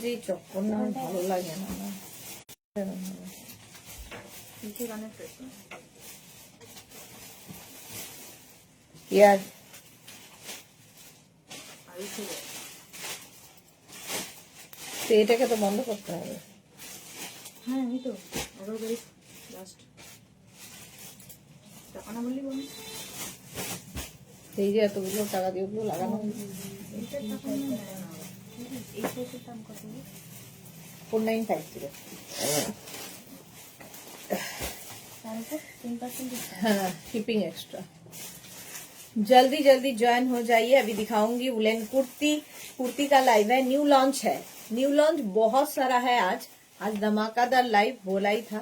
যে চপ্পল না ভালো লাগে না ইয়ার তো এটাকে তো বন্ধ করতে হবে। হ্যাঁ আমি তো লাস্ট টাকা না বললি বল, এই যে এতগুলো টাকা দিয়ে ওগুলো লাগানো এইটার টাকা নিয়ে নেয় না। এই সেটের দাম কত? 4950। তার উপর 10% ডিসকাউंट। हाँ शिपिंग एक्स्ट्रा। जल्दी जल्दी ज्वाइन हो जाइए। अभी दिखाऊंगी वुलन कुर्ती। कुर्ती का लाइव है, न्यू लॉन्च है। न्यू लॉन्च बहुत सारा है। आज धमाकादार लाइव बोला ही था,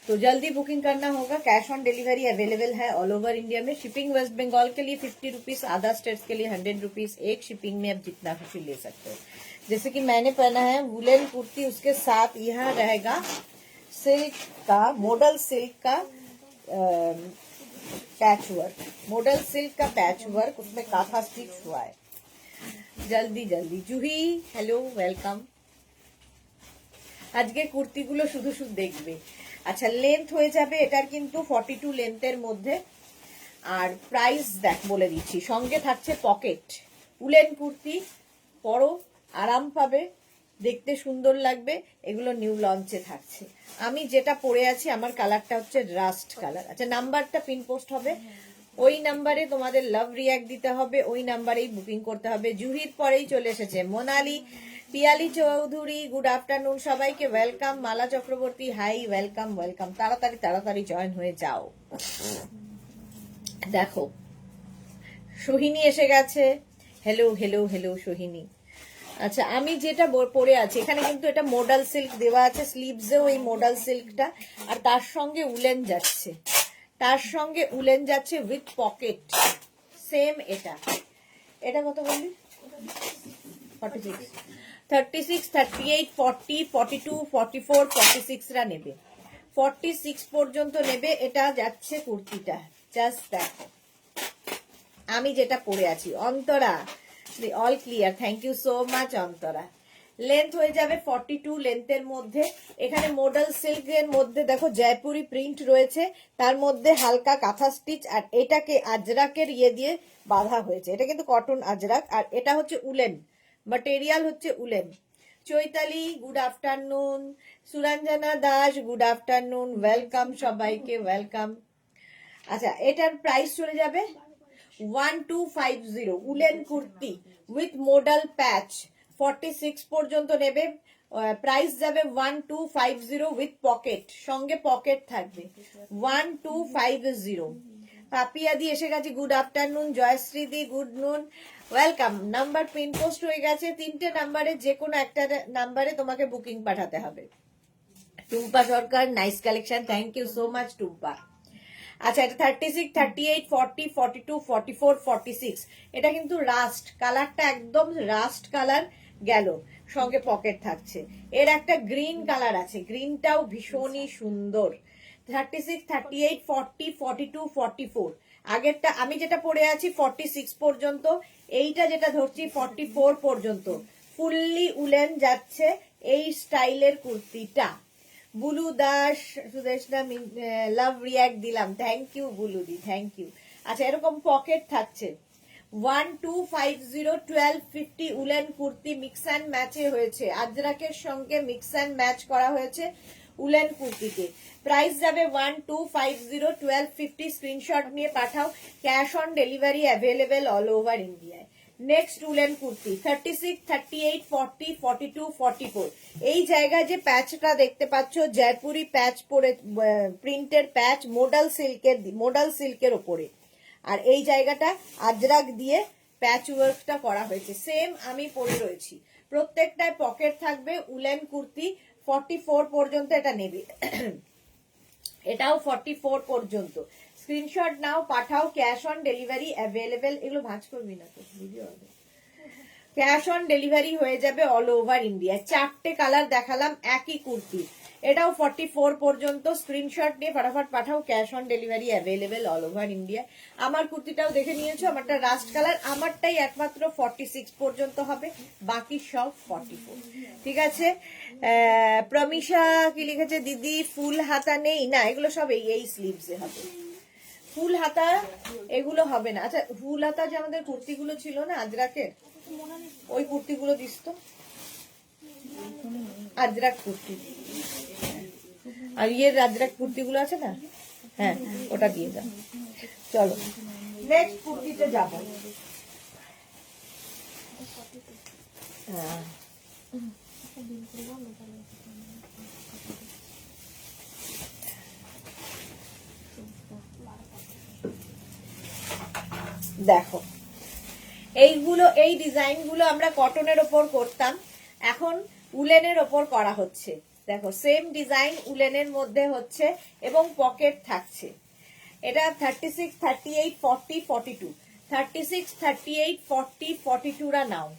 तो जल्दी बुकिंग करना होगा। कैश ऑन डिलीवरी अवेलेबल है ऑल ओवर इंडिया में। शिपिंग वेस्ट बंगाल के लिए 50 रुपीज, अदर स्टेट्स के लिए 100 रुपीज। एक शिपिंग में आप जितना खुशी ले सकते हो। जैसे कि मैंने पहना है वुलन कुर्ती, उसके साथ यह रहेगा सिल्क का, मॉडल सिल्क का पैच वर्क, मॉडल सिल्क का पैच वर्क, उसमें काथा स्टिच हुआ है। जल्दी जल्दी जूही हेलो वेलकम। আজকে কুর্তিগুলো শুধু শুধু দেখবে। আচ্ছা লেন্থ হয়ে যাবে এটার কিন্তু 42 লেন্থের মধ্যে। আর প্রাইস দেখ বলে দিচ্ছি, সঙ্গে থাকছে পকেট। উলেন কুর্তি পরো, আরাম পাবে, দেখতে সুন্দর লাগবে। এগুলো নিউ লঞ্চে থাকছে। আমি যেটা পরে আছি আমার কালারটা হচ্ছে রাস্ট কালার। আচ্ছা নাম্বারটা পিন পোস্ট হবে, ওই নাম্বারে তোমাদের লাভ রিয়াক্ট দিতে হবে, ওই নাম্বারেই বুকিং করতে হবে। জুহির পরেই চলে এসেছে মোনালি, পিয়ালি চৌধুরী গুড আফটারনুন সবাইকে ওয়েলকাম। মালা চক্রবর্তী হাই ওয়েলকাম ওয়েলকাম। তাড়াতাড়ি তাড়াতাড়ি জয়েন হয়ে যাও। দেখো সোহিনী এসে গেছে, হেলো হেলো হেলো সোহিনী। আচ্ছা আমি যেটা পরে আছি এখানে কিন্তু এটা মডাল সিল্ক দেওয়া আছে, স্লিভসেও এই মডাল সিল্কটা, আর তার সঙ্গে উলেন যাচ্ছে, তার সঙ্গে উলেন যাচ্ছে উইথ পকেট। সেম এটা, এটা কত বললি? 46, 36, 38, 40, 42, 44, 46 রা নেবে, 46 পর্যন্ত নেবে। এটা যাচ্ছে কুর্তিটা, জাস্ট দেখো আমি যেটা পরে আছি। Antara all clear, thank you so much Antara. Length হয়ে যাবে 42 লেন্থের মধ্যে। এখানে মডেল সিল্কের মধ্যে দেখো জয়পুরি প্রিন্ট রয়েছে, তার মধ্যে হালকা কাঁথা স্টিচ, আর এটাকে আজরাকের ইয়ে দিয়ে বাঁধা হয়েছে। এটা কিন্তু কটন আজরাক, আর এটা হচ্ছে উলেন, ম্যাটেরিয়াল হচ্ছে woollen. Chaitali good afternoon, Suranjana Das good afternoon, welcome সবাইকে ওয়েলকাম। আচ্ছা এটার প্রাইস চলে যাবে 1250। উলেন কুর্তি উইথ মডাল প্যাচ 46 পর্যন্ত নেবে। প্রাইস যাবে 1250 উইথ পকেট, সঙ্গে পকেট থাকবে 1250। পাপিয়া দি এসে গেছে গুড আফটারনুন। জয়শ্রী দি good noon welcome. Number pin post হয়ে গেছে, 3টে নাম্বারে যে কোনো একটা নাম্বারে তোমাকে বুকিং পাঠাতে হবে। Tumpa Sarkar nice collection, thank you so much Tumpa. আচ্ছা এটা 36, 38, 40, 42, 44, 46। এটা কিন্তু রাস্ট কালারটা, একদম রাস্ট কালার গেল, সঙ্গে পকেট থাকছে। এর একটা গ্রিন কালার আছে, গ্রিনটাও ভীষণই সুন্দর। 36, 38, 40, 42, 44। আগেরটা আমি যেটা পরে আছি 46 পর্যন্ত, এইটা যেটা ধরছি 44 পর্যন্ত। ফুললি উলেন যাচ্ছে এই স্টাইলের কুর্তিটা। বুলু দাস সুদেশনা লাভ রিয়াক্ট দিলাম, থ্যাংক ইউ বুলু দি, থ্যাংক ইউ। আচ্ছা এরকম পকেট থাকছে 1250, 1250 উলেন কুর্তি মিক্স অ্যান্ড ম্যাচে হয়েছে, আজরাকের সঙ্গে মিক্স অ্যান্ড ম্যাচ করা হয়েছে উলেন কুর্তিতে। প্রাইস যাবে 1250, 1250। স্ক্রিনশট নিয়ে পাঠাও। Cash on delivery available all over ইন্ডিয়ায়। Next woollen kurti 36, 38, 40, 42, 44। এই জায়গায় যে প্যাচটা দেখতে পাচ্ছ জয়পুরি প্যাচ পরে, প্রিন্টের প্যাচ মডাল সিল্কের ওপরে, আর এই জায়গাটা আজরাক দিয়ে প্যাচ ওয়ার্কটা করা হয়েছে। সেম আমি পরে রয়েছি, প্রত্যেকটায় পকেট থাকবে। উলেন কুর্তি 44 পর্যন্ত এটা নেবে, এটাও 44 পর্যন্ত। স্ক্রিনশট নাও পাঠাও। Cash on delivery available. এগুলো ভাঁজ করবি না তো, ভিডিও হবে। ক্যাশ অন ডেলিভারি হয়ে যাবে অল ওভার ইন্ডিয়া। 4টে কালার দেখালাম একই কুর্তি। এটাও 44 পর্যন্ত। স্ক্রিনশট নিয়ে ফটাফট পাঠাও, cash on delivery available all over India. আমার কুর্তিটাও দেখে নিয়েছো, আমারটা রাস্ট কালার, আমারটাই একমাত্র 46 পর্যন্ত হবে, বাকি সব 44। ঠিক আছে। প্রমিশা কি লিখেছে, দিদি ফুল হাতা নেই না, এগুলো সব এই স্লিভসে হবে, ফুল হাতা এগুলো হবে না। আচ্ছা ফুল হাতা যে আমাদের কুর্তিগুলো ছিল না আজরাকের, ওই কুর্তিগুলো দিস তো, আজরাক কুর্তি, আর ইয়ের আজরাক কুর্তিগুলো আছে না, হ্যাঁ ওটা দিয়ে দাও। চলো নেক্সট কুর্তিতে যাবো। হ্যাঁ দেখো এইগুলো, এই ডিজাইন গুলো আমরা কটনের ওপর করতাম, এখন উলেনের ওপর করা হচ্ছে। দেখো সেম ডিজাইন উলেনের মধ্যে হচ্ছে এবং পকেট থাকছে। এটা 36, 38, 40, 42, 36, 38, 40, 42 রা নাও।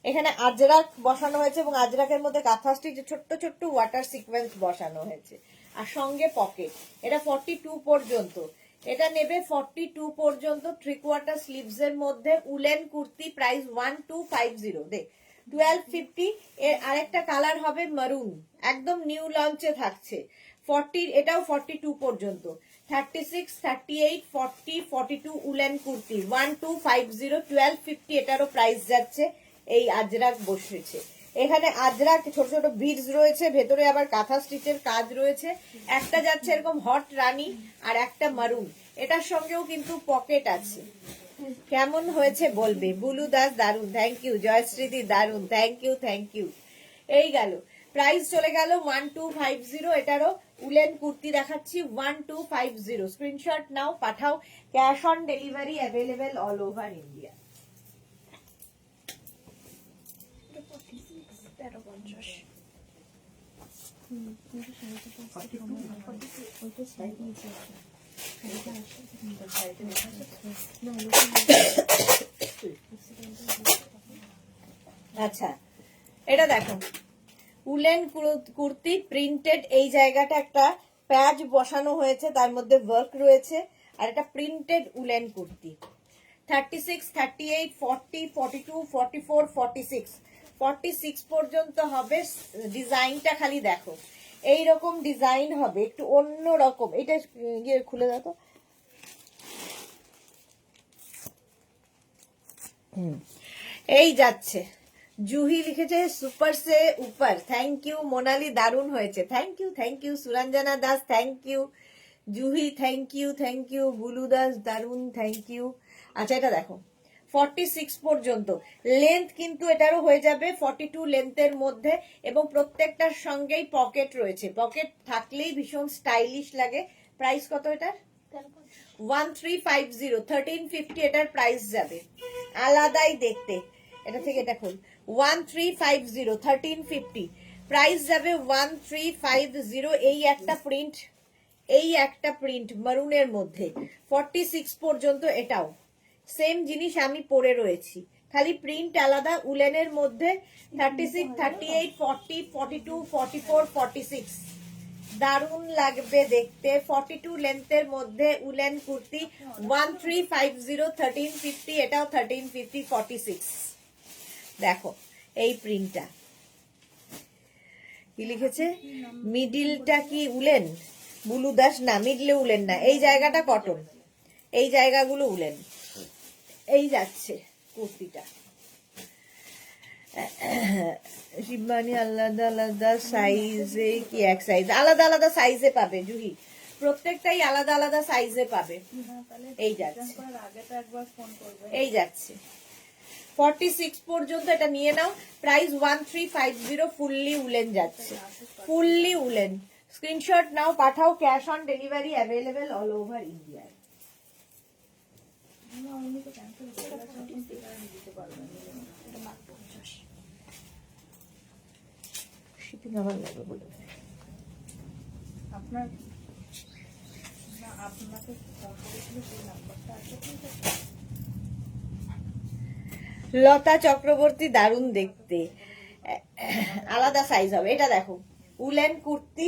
এখানে আজরাক বসানো হয়েছে এবং আজরাকের মধ্যে কাঁথা স্টিচ ছোট্ট ছোট্ট ওয়াটার সিকোয়েন্স বসানো হয়েছে, আর সঙ্গে পকেট। এটা 42 পর্যন্ত, এটা নেবে 42 পর্যন্ত। 3/4 স্লিভস এর মধ্যে উলেন কুর্তি, প্রাইস 1250। দে 1250। এর আরেকটা কালার হবে মারুন, একদম নিউ লঞ্চে থাকছে। 40, এটাও 42 পর্যন্ত। 36, 38, 40, 42 উলেন কুর্তি 1250, 1250 এটারও প্রাইস যাচ্ছে। এই আজরাক বসেছে, এখানে আজরাক ছোট ছোট বিডস রয়েছে, ভেতরে আবার কাঁথা স্টিচের কাজ রয়েছে। একটা যাচ্ছে এরকম হট রানী, আর একটা মারুন, এটার সঙ্গেও কিন্তু পকেট আছে। কেমন হয়েছে বলবে। বুলু দাস দারুন, থ্যাংক ইউ। জয়শ্রীদি দারুন, থ্যাংক ইউ থ্যাংক ইউ। এই গেল, প্রাইস চলে গেল 1250। এটারও উলেন কুর্তি দেখাচ্ছি 1250। স্ক্রিনশট নাও, পাঠাও, cash on delivery available all over India. 1350। আচ্ছা এটা দেখো উলেন কুর্তি প্রিন্টেড, এই জায়গাটা একটা প্যাচ বসানো হয়েছে, তার মধ্যে ওয়ার্ক রয়েছে, আর এটা প্রিন্টেড উলেন কুর্তি। 36, 38, 40, 42, 44, 46, 46 পর্যন্ত হবে। ডিজাইনটা খালি দেখো, এইরকম ডিজাইন হবে, একটু অন্য রকম। এটা ইয়ে খুলে দাও তো। এই যাচ্ছে, জুহি লিখেছে সুপার সে উপর, থ্যাংক ইউ। মোনালি দারুণ হয়েছে, thank you thank you. Suranjana Das thank you. Juhi thank you thank you. Bulu Das দারুণ, থ্যাংক ইউ। আচ্ছা এটা দেখো 46 পর্যন্ত লেন্থ, কিন্তু এটারও হয়ে যাবে 42 লেন্থের মধ্যে, এবং প্রত্যেকটার সঙ্গেই পকেট রয়েছে। পকেট থাকলেই ভীষণ স্টাইলিশ লাগে। প্রাইস কত এটার? 1350, 1350 এটার প্রাইস যাবে, আলাদাই দেখতে। এটা থেকে দেখুন 1350, 1350 প্রাইস যাবে 1350। এই একটা প্রিন্ট, এই একটা প্রিন্ট মারুনের মধ্যে 46 পর্যন্ত। এটাও সেম জিনিস আমি পরে রয়েছি, খালি প্রিন্ট আলাদা। উলেনের মধ্যে 36, 38, 40, 42, 44, 46 দারুণ লাগবে দেখতে। 42 লেন্থের মধ্যে উলেন কুর্তি 1350, 1350 এটাও 1350, 46। দেখো এই প্রিন্টটা কি লিখেছে, মিডিলটা কি উলেন? বুলু দাস না, মিডলে উলেন না, এই জায়গাটা কটন, এই জায়গাগুলো উলেন। এই যাচ্ছে কুর্তিটা। শিবানী আলাদা আলাদা সাইজে কি এক সাইজ? আলাদা আলাদা সাইজে পাবে জুহি, প্রত্যেকটাই আলাদা আলাদা সাইজে পাবে। এই যাচ্ছে, এই যাচ্ছে 46 পর্যন্ত। এটা নিয়ে নাও, প্রাইস 1350। ফুললি উলেন যাচ্ছে, ফুললি উলেন। স্ক্রিনশট নাও, পাঠাও, cash on delivery available all over India. Shipping আমার লাগবে বলে আপনার আপনাকে ফোন করেছিল, সেই নাম্বারটা আছে আপনার? লতা চক্রবর্তী দারুণ দেখতে, আলাদা সাইজ হবে। এটা দেখো উলেন কুর্তি,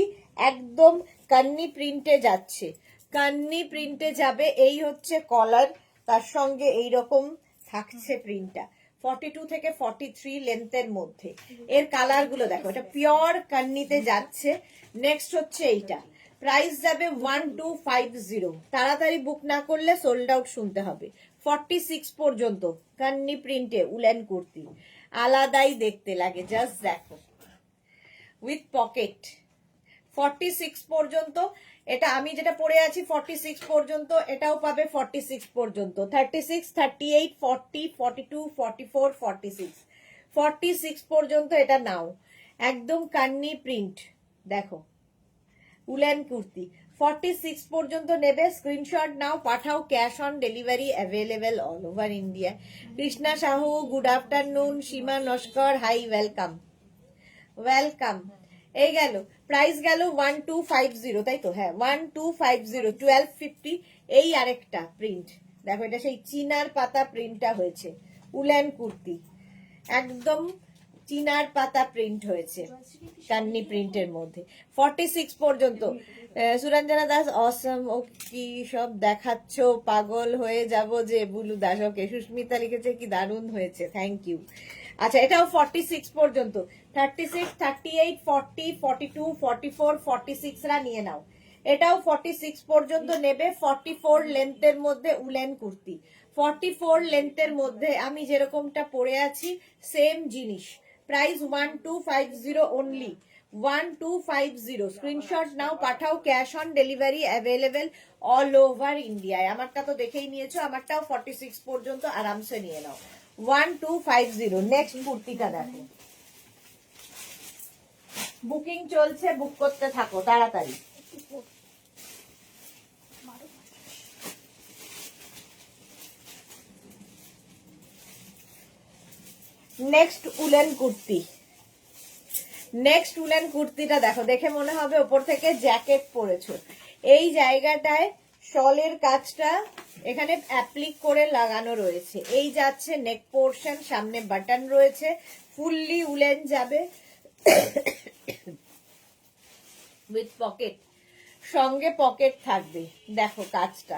একদম কান্নি প্রিন্টে যাচ্ছে, কান্নি প্রিন্টে যাবে। এই হচ্ছে কলার, তার সঙ্গে এইরকম থাকছে প্রিন্টটা। 42 থেকে 43 লেন্থের মধ্যে। এর কালার গুলো দেখো, এটা পিওর কান্নিতে যাচ্ছে। নেক্সট হচ্ছে এইটা, প্রাইস যাবে 1250। তাড়াতাড়ি বুক না করলে সোল্ড আউট শুনতে হবে। 46 পর্যন্ত কান্নি প্রিন্টে উলেন কুর্তি, আলাদাই দেখতে লাগে, জাস্ট দেখো, উইথ পকেট। 46 পর্যন্ত, এটা আমি যেটা পরে আছি 46 পর্যন্ত, এটাও পাবে 46 পর্যন্ত। 36, 38, 40, 42, 44, 46, 46 পর্যন্ত এটা নাও। একদম কান্নি প্রিন্ট, দেখো উলেন কুর্তি। 46 পর্যন্ত নেবে, স্ক্রিনশট নাও, পাঠাও, cash on delivery available all over India. Krishna Sahu, good afternoon. Seema Naskar, hi, welcome welcome. এই গেল, প্রাইস গেল 1250, তাই তো? হ্যাঁ 1250, 1250। এই আরেকটা প্রিন্ট দেখো, এটা সেই চিনার পাতা প্রিন্টটা হয়েছে, উলেন কুর্তি, একদম চিনার পাতা প্রিন্ট হয়েছে কান্নি প্রিন্টের মধ্যে। 46 পর্যন্ত। সুরঞ্জনা দাস, অসম। ও কি সব দেখাচ্ছ, পাগল হয়ে যাব যে। বুলু দাস, ওকে। সুস্মিতা লিখেছে কি দারুণ হয়েছে, থ্যাংক ইউ। আচ্ছা, এটাও 46 পর্যন্ত। 36, 38, 40, 42, 44, 46 রা নিয়ে নাও। এটাও 46 পর্যন্ত নেবে। 44 লেন্থের মধ্যে উলেন কুর্তি, 44 লেন্থের মধ্যে আমি যেরকমটা পরে আছি সেম জিনিস। Price 1250 only, 1250। স্ক্রিনশট নাও, পাঠাও, cash on delivery available all over ইন্ডিয়ায়। আমারটা তো দেখেই নিয়েছো, আমারটাও 46 পর্যন্ত আরামসে নিয়ে নাও। 1250। নেক্সট কুর্তিটা দেখো, বুকিং চলছে, বুক করতে থাকো তাড়াতাড়ি। Next woollen kurti, next woollen কুর্তিটা দেখো, দেখে মনে হবে ওপর থেকে জ্যাকেট পরেছো। এই জায়গাটায় শলের কাজটা এখানে অ্যাপ্লিক করে লাগানো রয়েছে। এই যাচ্ছে নেক পোর্শন, সামনে বাটন রয়েছে, ফুললি উলেন যাবে উইথ পকেট, সঙ্গে পকেট থাকবে। দেখো কাজটা,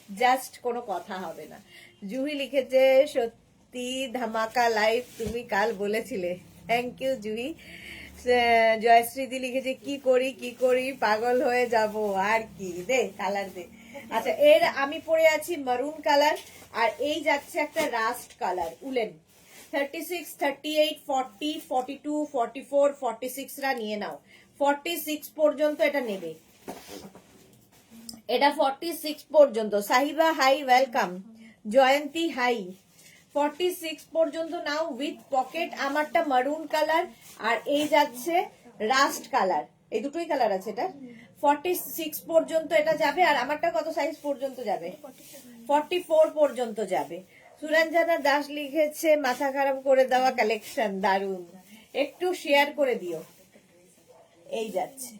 জাস্ট কোনো কথা হবে না। জুহি লিখেছে সত্যি ধামাকা লাইভ, তুমি কাল বলেছিলে, থ্যাংক ইউ জুহি। জয়শ্রীদি লিখেছে কি করি পাগল হয়ে যাব, আর কি, দে কালার দে। আচ্ছা, এর আমি পরে আছি মারুন কালার, আর এই যাচ্ছে একটা রাস্ট কালার উলেন। 36, 38, 40, 42, 44, 46 রা নিয়ে নাও। 46 পর্যন্ত এটা নেবে, এটা 46 পর্যন্ত। Sahiba, hi, welcome. Jayanti, hi. 46 পর্যন্ত নাও উইথ পকেট। আমারটা মারুন কালার, আর এই যাচ্ছে রাস্ট কালার, এই দুটোই কালার আছে এটা। 46 পর্যন্ত এটা যাবে, আর আমারটা কত সাইজ পর্যন্ত যাবে? 44 পর্যন্ত যাবে। সুরঞ্জনা দাস লিখেছে মাথা খারাপ করে দেওয়া কালেকশন, দারুন, একটু শেয়ার করে দিও। এই যাচ্ছে,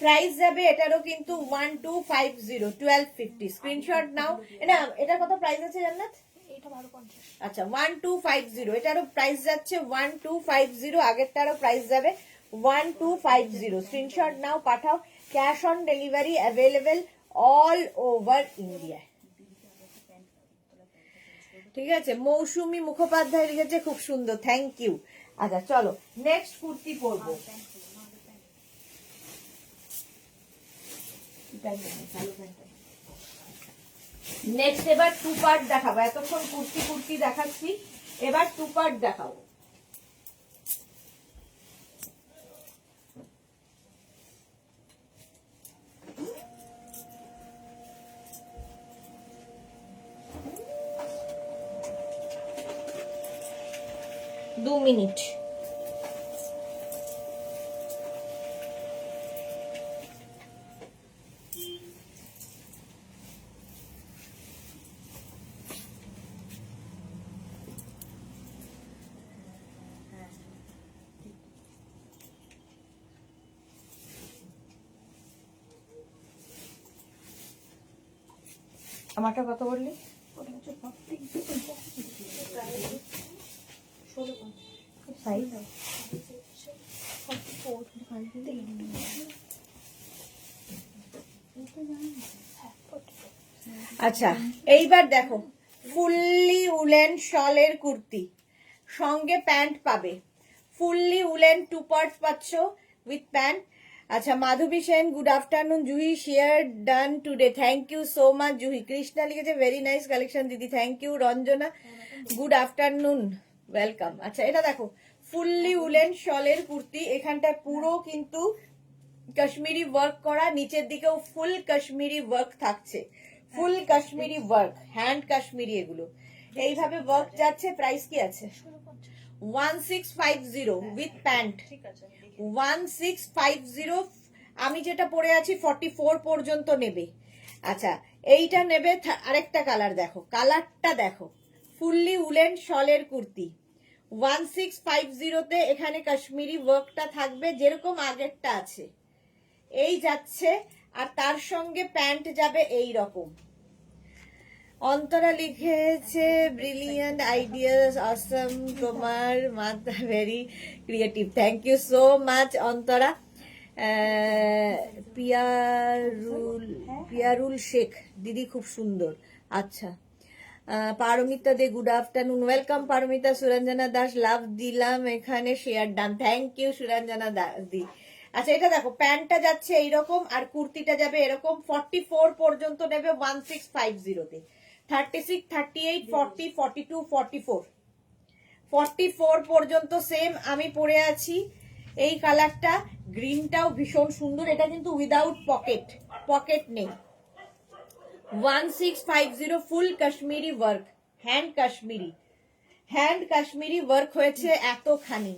প্রাইস যাবে এটারও কিন্তু 1250, 1250। স্ক্রিনশট নাও। এটার কত প্রাইস আছে জান্নাত? আচ্ছা 1250, এটারও প্রাইস যাচ্ছে 1250, আগেরটারও প্রাইস যাবে 1250। স্ক্রিনশট নাও, পাঠাও, cash on delivery available all over India. ঠিক আছে, মৌসুমী মুখোপাধ্যায় লিখেছে খুব সুন্দর, থ্যাংক ইউ। আচ্ছা চলো নেক্সট কুর্তি পরবো। নেক্সট এবার টু পার্ট দেখাবো। এতক্ষণ কুর্তি কুর্তি দেখাচ্ছি, এবার টু পার্ট দেখাবো। দু মিনিট। আমারটা কত বললি? সাইজ আচ্ছা এইবার দেখো ফুললি উলেন শলের কুর্তি, সঙ্গে প্যান্ট পাবে। ফুললি উলেন 2 পার্ট পাচ্ছ উইথ প্যান্ট। আচ্ছা Madhabi Sen, good afternoon. Juhi share done today, thank you so much. Juhi Krishna লিখেছে ভেরি নাইস কালেকশন দিদি, thank you. Ranjana good afternoon, welcome. আচ্ছা এটা দেখো ফুললি উলেন শলের কুর্তি, এখানটায় পুরো কিন্তু কাশ্মীরি ওয়ার্ক করা, নিচের দিকেও ফুল কাশ্মীরি ওয়ার্ক থাকছে, ফুল কাশ্মীরি ওয়ার্ক, হ্যান্ড কাশ্মীরি এগুলো এইভাবে ওয়ার্ক যাচ্ছে। প্রাইস কি আছে? 1650 উইথ প্যান্ট, 1650। আমি যেটা পরে আছি 44 পর্যন্ত নেবে। আচ্ছা এইটা নেবে, আরেকটা কালার দেখো, কালারটা দেখো, ফুললি উলেন শলের কুর্তি 1650 তে এখানে কাশ্মীরি ওয়ার্কটা থাকবে যেরকম আগেরটা আছে, এই যাচ্ছে। আর তার সঙ্গে প্যান্ট যাবে এই রকম। অন্তরা লিখেছে ব্রিলিয়ান্ট আইডিয়াস, অসম, তোমার মাথা very creative, thank you so much Antara. Piyarul Sheikh দিদি খুব সুন্দর। আচ্ছা Paramita De good afternoon, welcome Paramita. Suranjana Das love দিলাম এখানে, share done, thank you Suranjana দি। আচ্ছা এটা দেখো প্যান্টটা যাচ্ছে এইরকম আর কুর্তিটা যাবে এরকম। 44 পর্যন্ত নেবে 1650 তে, 36, 38, 40, 42, 44, 44 পর্যন্ত সেম আমি পরে আছি। এই কালারটা গ্রিনটাও ভীষণ সুন্দর, এটা কিন্তু উইদাউট পকেট, পকেট নেই। 1650 full Kashmiri work, hand Kashmiri work হয়েছে এতখানি।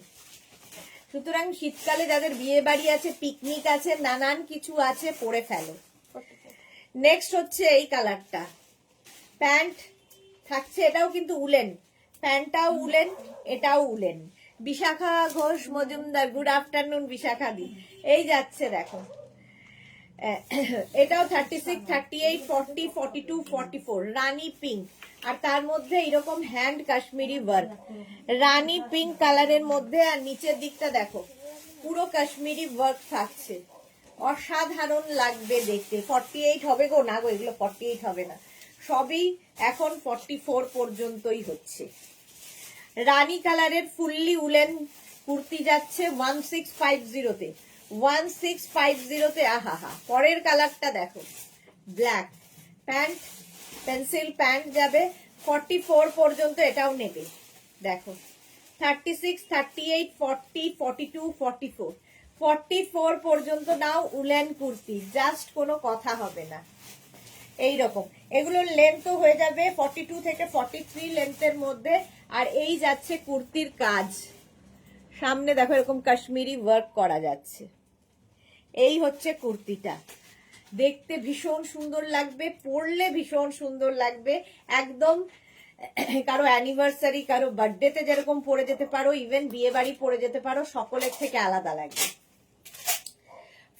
সুতরাং শীতকালে যাদের বিয়ে বাড়ি আছে, পিকনিক আছে, নানান কিছু আছে, পরে ফেলো। নেক্সট হচ্ছে এই কালারটা, প্যান্ট থাকছে, এটাও কিন্তু উলেন, প্যান্টটাও উলেন, এটাও woollen. Bishakha Ghosh Majumdar good afternoon Bishakha দি। এই যাচ্ছে দেখো, এটাও 36, 38, 40, 42, 44, রানী পিঙ্ক। আর তার মধ্যে এরকম হ্যান্ড কাশ্মীরি ওয়ার্ক, রানী পিঙ্ক কালারের মধ্যে। আর নিচের দিকটা দেখো পুরো কাশ্মীরি ওয়ার্ক থাকছে, অসাধারণ লাগবে দেখতে। 48 হবে গো, না গো এগুলো 48 হবে না, সবই এখন 44 পর্যন্তই হচ্ছে। রানী কালারের ফুললি উলেন কুর্তি যাচ্ছে 1650 তে, 1650 তে। আহা, পরের কালারটা দেখো, ব্ল্যাক প্যান্ট, পেন্সিল প্যান্ট যাবে 44 পর্যন্ত, এটাও নেবে দেখো। 36, 38, 40, 42, 44, 44 পর্যন্ত নাও উলেন কুর্তি, জাস্ট কোনো কথা হবে না। এইরকম এগুলোর লেন্থও হয়ে যাবে 42 থেকে 43 লেন্থের মধ্যে। আর এই যাচ্ছে কুর্তির কাজ, সামনে দেখো এরকম কাশ্মীরি ওয়ার্ক করা যাচ্ছে। এই হচ্ছে কুর্তিটা, দেখতে ভীষণ সুন্দর লাগবে, পরলে ভীষণ সুন্দর লাগবে একদম। কারো অ্যানিভার্সারি, কারো বার্থডেতে যেরকম পরে যেতে পারো, ইভেন বিয়ে বাড়ি পরে যেতে পারো, সকলের থেকে আলাদা লাগবে।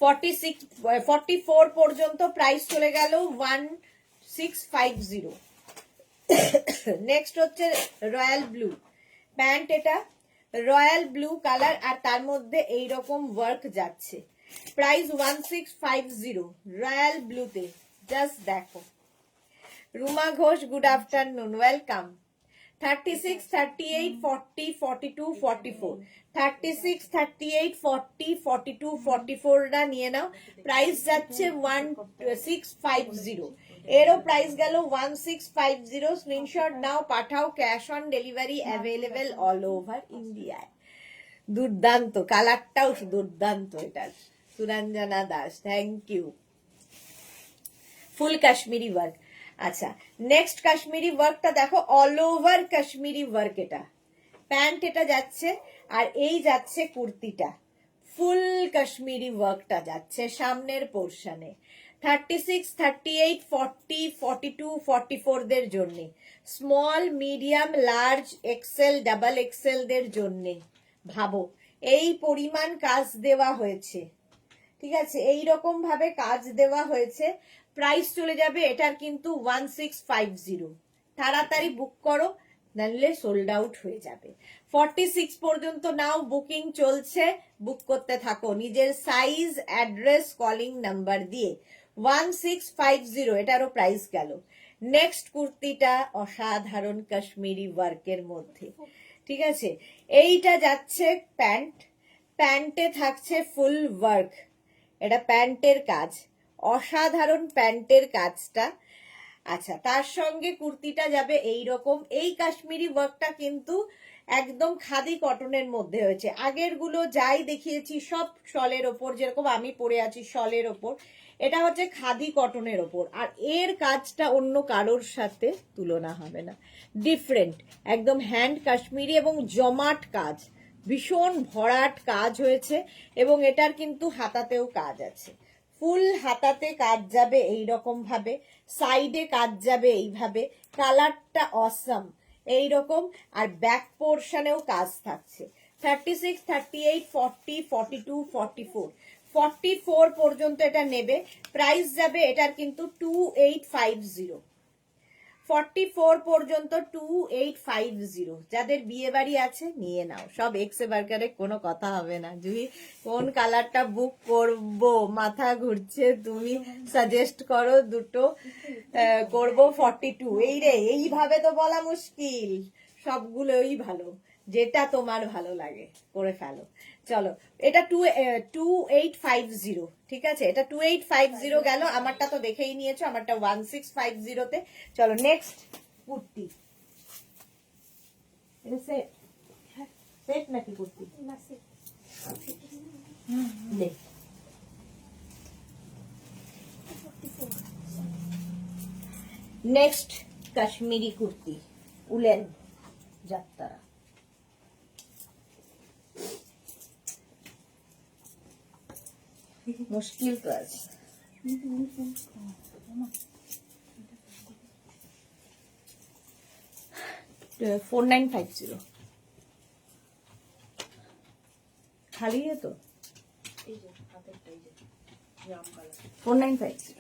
44 পর্যন্ত প্রাইস চলে গেল 1650। নেক্সট হচ্ছে রয়্যাল ব্লু প্যান্ট, এটা রয়্যাল ব্লু কালার আর তার মধ্যে এইরকম ওয়ার্ক যাচ্ছে। প্রাইস 1650 রয়্যাল ব্লুতে, জাস্ট দেখো। Ruma Ghosh good afternoon, welcome. 36, 38, 40, 42, 44, 36, 38, 40, 42, 44 টা নিয়ে নাও। প্রাইস যাচ্ছে 1650, এরও প্রাইস গেল 1650। স্ক্রিনশট নাও, পাঠাও, cash on delivery available all over ইন্ডিয়ায়। দুর্দান্ত কালারটাও দুর্দান্ত এটার। Suranjana Das thank you. Full Kashmiri work. আচ্ছা নেক্সট কাশ্মীরি ওয়ার্কটা দেখো, অল ওভার কাশ্মীরি ওয়ার্ক, এটা প্যান্ট, এটা যাচ্ছে। আর এই যাচ্ছে কুর্তিটা, ফুল কাশ্মীরি ওয়ার্কটা যাচ্ছে সামনের পোর্শনে। 36, 38, 40, 42, 44 দের জন্য, small, medium, large, XL, double XL দের জন্য। ভাবো এই পরিমাণ কাজ দেওয়া হয়েছে, ঠিক আছে, এই রকম ভাবে কাজ দেওয়া হয়েছে। প্রাইস চলে যাবে এটার কিন্তু 1650। তাড়াতাড়ি বুক করো, নাহলে সোল্ড আউট হয়ে যাবে। 46 পর্যন্ত নাও, বুকিং চলছে, বুক করতে থাকো নিজের সাইজ, অ্যাড্রেস, কলিং নাম্বার দিয়ে। 1650 এটারও প্রাইস গেল। নেক্সট কুর্তিটা অসাধারণ কাশ্মীরি ওয়ার্কের মধ্যে, ঠিক আছে। এইটা যাচ্ছে প্যান্ট, প্যান্টে থাকছে ফুল ওয়ার্ক, এটা প্যান্টের কাজ, অসাধারণ প্যান্টের কাজটা। আচ্ছা, তার সঙ্গে কুর্তিটা যাবে এই রকম। এই কাশ্মীরি ওয়ার্কটা কিন্তু একদম খাদি কটনের মধ্যে হয়েছে। আগের গুলো যাই দেখিয়েছি সব শলের ওপর, যেরকম আমি পরে আছি শলের ওপর, এটা হচ্ছে খাদি কটনের ওপর। আর এর কাজটা অন্য কারোর সাথে তুলনা হবে না, ডিফারেন্ট একদম, হ্যান্ড কাশ্মীরি এবং জমাট কাজ, ভীষণ ভরাট কাজ হয়েছে। এবং এটার কিন্তু হাতাতেও কাজ আছে, ফুল হাতাতে কাজ যাবে এই রকম ভাবে, সাইডে কাজ যাবে এইভাবে, কালারটা অসম এইরকম। আর ব্যাক পোর্শনেও কাজ থাকছে। 36, 38, 40, 42, 44, 44 পর্যন্ত এটা নেবে। প্রাইস যাবে এটার কিন্তু 2850। 44 পর্যন্ত 2850। যাদের বিয়ে বাড়ি আছে নিয়ে নাও, সব এক্স বার্গারে, কোনো কথা হবে না। জুহি কোন কালারটা বুক করব, মাথা ঘুরছে, তুমি সাজেস্ট করো দুটো করব। 42 এই রে, এইভাবে তো বলা মুশকিল, সবগুলোই ভালো, যেটা তোমার ভালো লাগে করে ফেলো। চলো, এটা 2850, ঠিক আছে, এটা 2850 গেল। আমারটা তো দেখেই নিয়েছো, আমারটা 1650 তে। চলো নেক্সট কুর্তি, এটা সেট, সেট নাকি কুর্তি? নে। নেক্সট কাশ্মীরি কুর্তি, উলেন যাত্রা। মুশকিল তো আছে। 4950 খালি है तो 4950।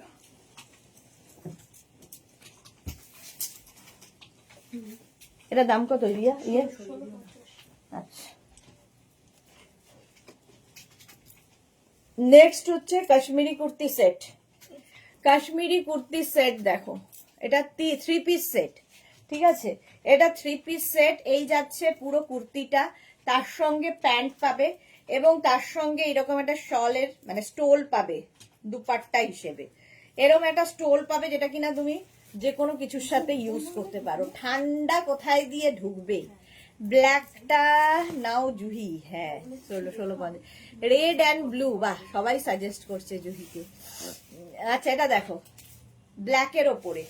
এটা দাম কত রিয়া? ইয়ে আচ্ছা, নেক্সট হচ্ছে কাশ্মীরি কুর্তি সেট। কাশ্মীরি কুর্তি সেট দেখো, এটা 3 পিস সেট, ঠিক আছে, এটা 3 পিস সেট। এই যাচ্ছে পুরো কুর্তিটা, তার সঙ্গে প্যান্ট পাবে এবং তার সঙ্গে এরকম একটা শলের মানে স্টোল পাবে দুপাট্টা হিসেবে। এরকম একটা স্টোল পাবে যেটা কিনা তুমি যে কোনো কিছুর সাথে ইউজ করতে পারো। ঠান্ডা কোথায় দিয়ে ঢুকবে। ব্ল্যাকটা নাও জুহি, হ্যাঁ 1650। রেড অ্যান্ড ব্লু, বাহ সবাই সাজেস্ট করছে জুহিকে। আচ্ছা, এটা দেখো ব্ল্যাকের ওপরে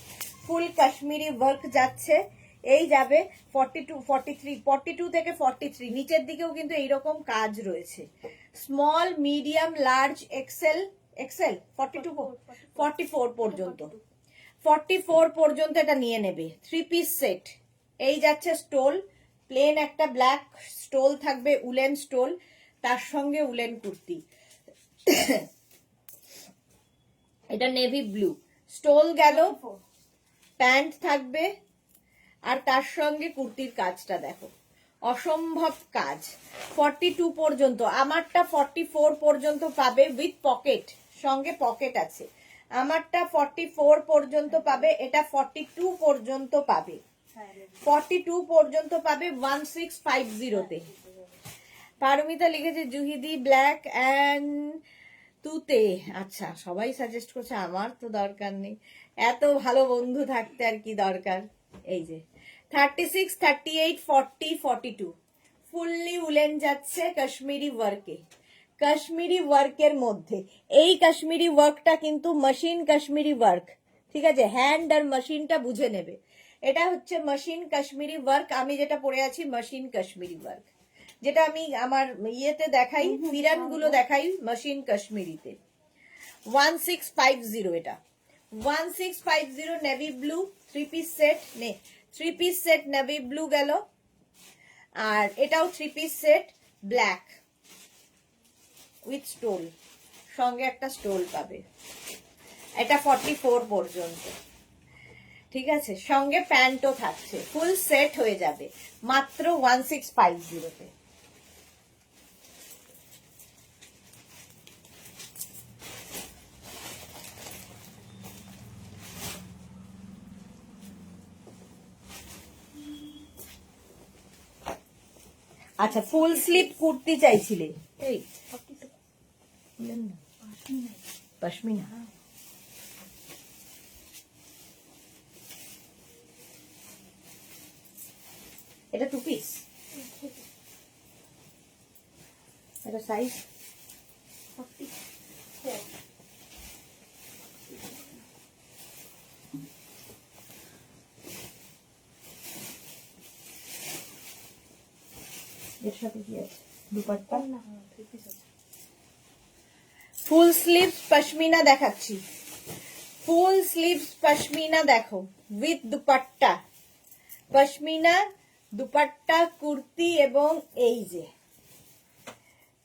ফুল কাশ্মীরি ওয়ার্ক যাচ্ছে। এই যাবে 42, 43, 42 থেকে 43, নিচের দিকেও কিন্তু এইরকম কাজ রয়েছে। Small, medium, large, XL, XL 42, 44 পর্যন্ত। 44 পর্যন্ত এটা নিয়ে নেবে। 3 পিস সেট। এই যাচ্ছে স্টোল, প্লেন একটা ব্ল্যাক স্টোল থাকবে, উলেন স্টোল, তার সঙ্গে উলেন কুর্তি। এটা নেভি ব্লু স্টোল গেল, প্যান্ট থাকবে, আর তার সঙ্গে কুর্তির কাজটা দেখো, অসম্ভব কাজ। 42 পর্যন্ত, আমারটা 44 পর্যন্ত পাবে উইথ পকেট, সঙ্গে পকেট আছে। আমারটা 44 পর্যন্ত পাবে, এটা 42 পর্যন্ত পাবে। 42 পর্যন্ত পাবে 1650-তে। পারমিতা লিখেছে জুহিদি ব্ল্যাক অ্যান্ড তুতে। আচ্ছা, সবাই সাজেস্ট করছে, আমার তো দরকার নেই, এত ভালো বন্ধু থাকতে আর কি দরকার। এই যে 36, 38, 40, 42 ফুললি উলেন যাচ্ছে কাশ্মীরি ওয়ার্কে। কাশ্মীরি ওয়ার্কের মধ্যে এই কাশ্মীরি ওয়ার্কটা কিন্তু মেশিন কাশ্মীরি ওয়ার্ক, ঠিক আছে, হ্যান্ড আর মেশিনটা বুঝে নেবে। এটা হচ্ছে মেশিন কাশ্মীরি ওয়ার্ক, আমি যেটা পরে আছি মেশিন কাশ্মীরি ওয়ার্ক, যেটা আমি আমার ইয়েতে দেখাই, ফিরান গুলো দেখাই মেশিন কাশ্মীরিতে। 1650 এটা 1650 নেভি ব্লু 3 পিস সেট। নে 3 পিস সেট নেভি ব্লু গেল, আর এটাও 3 piece set black with stole, সঙ্গে একটা স্টোল পাবে। এটা 44 পর্যন্ত। ঠিক আছে, সঙ্গে প্যান্টও থাকছে, ফুল সেট হয়ে যাবে মাত্র 1650-তে। আচ্ছা, ফুল স্লিভ কুর্তি চাইছিলে, এই পশমিনা, এটা 2 পিস, এটা সাইজ 44 এর সাথে কি আছে দুপাট্টা, না 3 পিস আছে। ফুল স্লিভস পশমিনা দেখাচ্ছি, ফুল স্লিভস পশমিনা দেখো উইথ দুপাট্টা, পশমিনা দুপাট্টা কুর্তি, এবং এই যে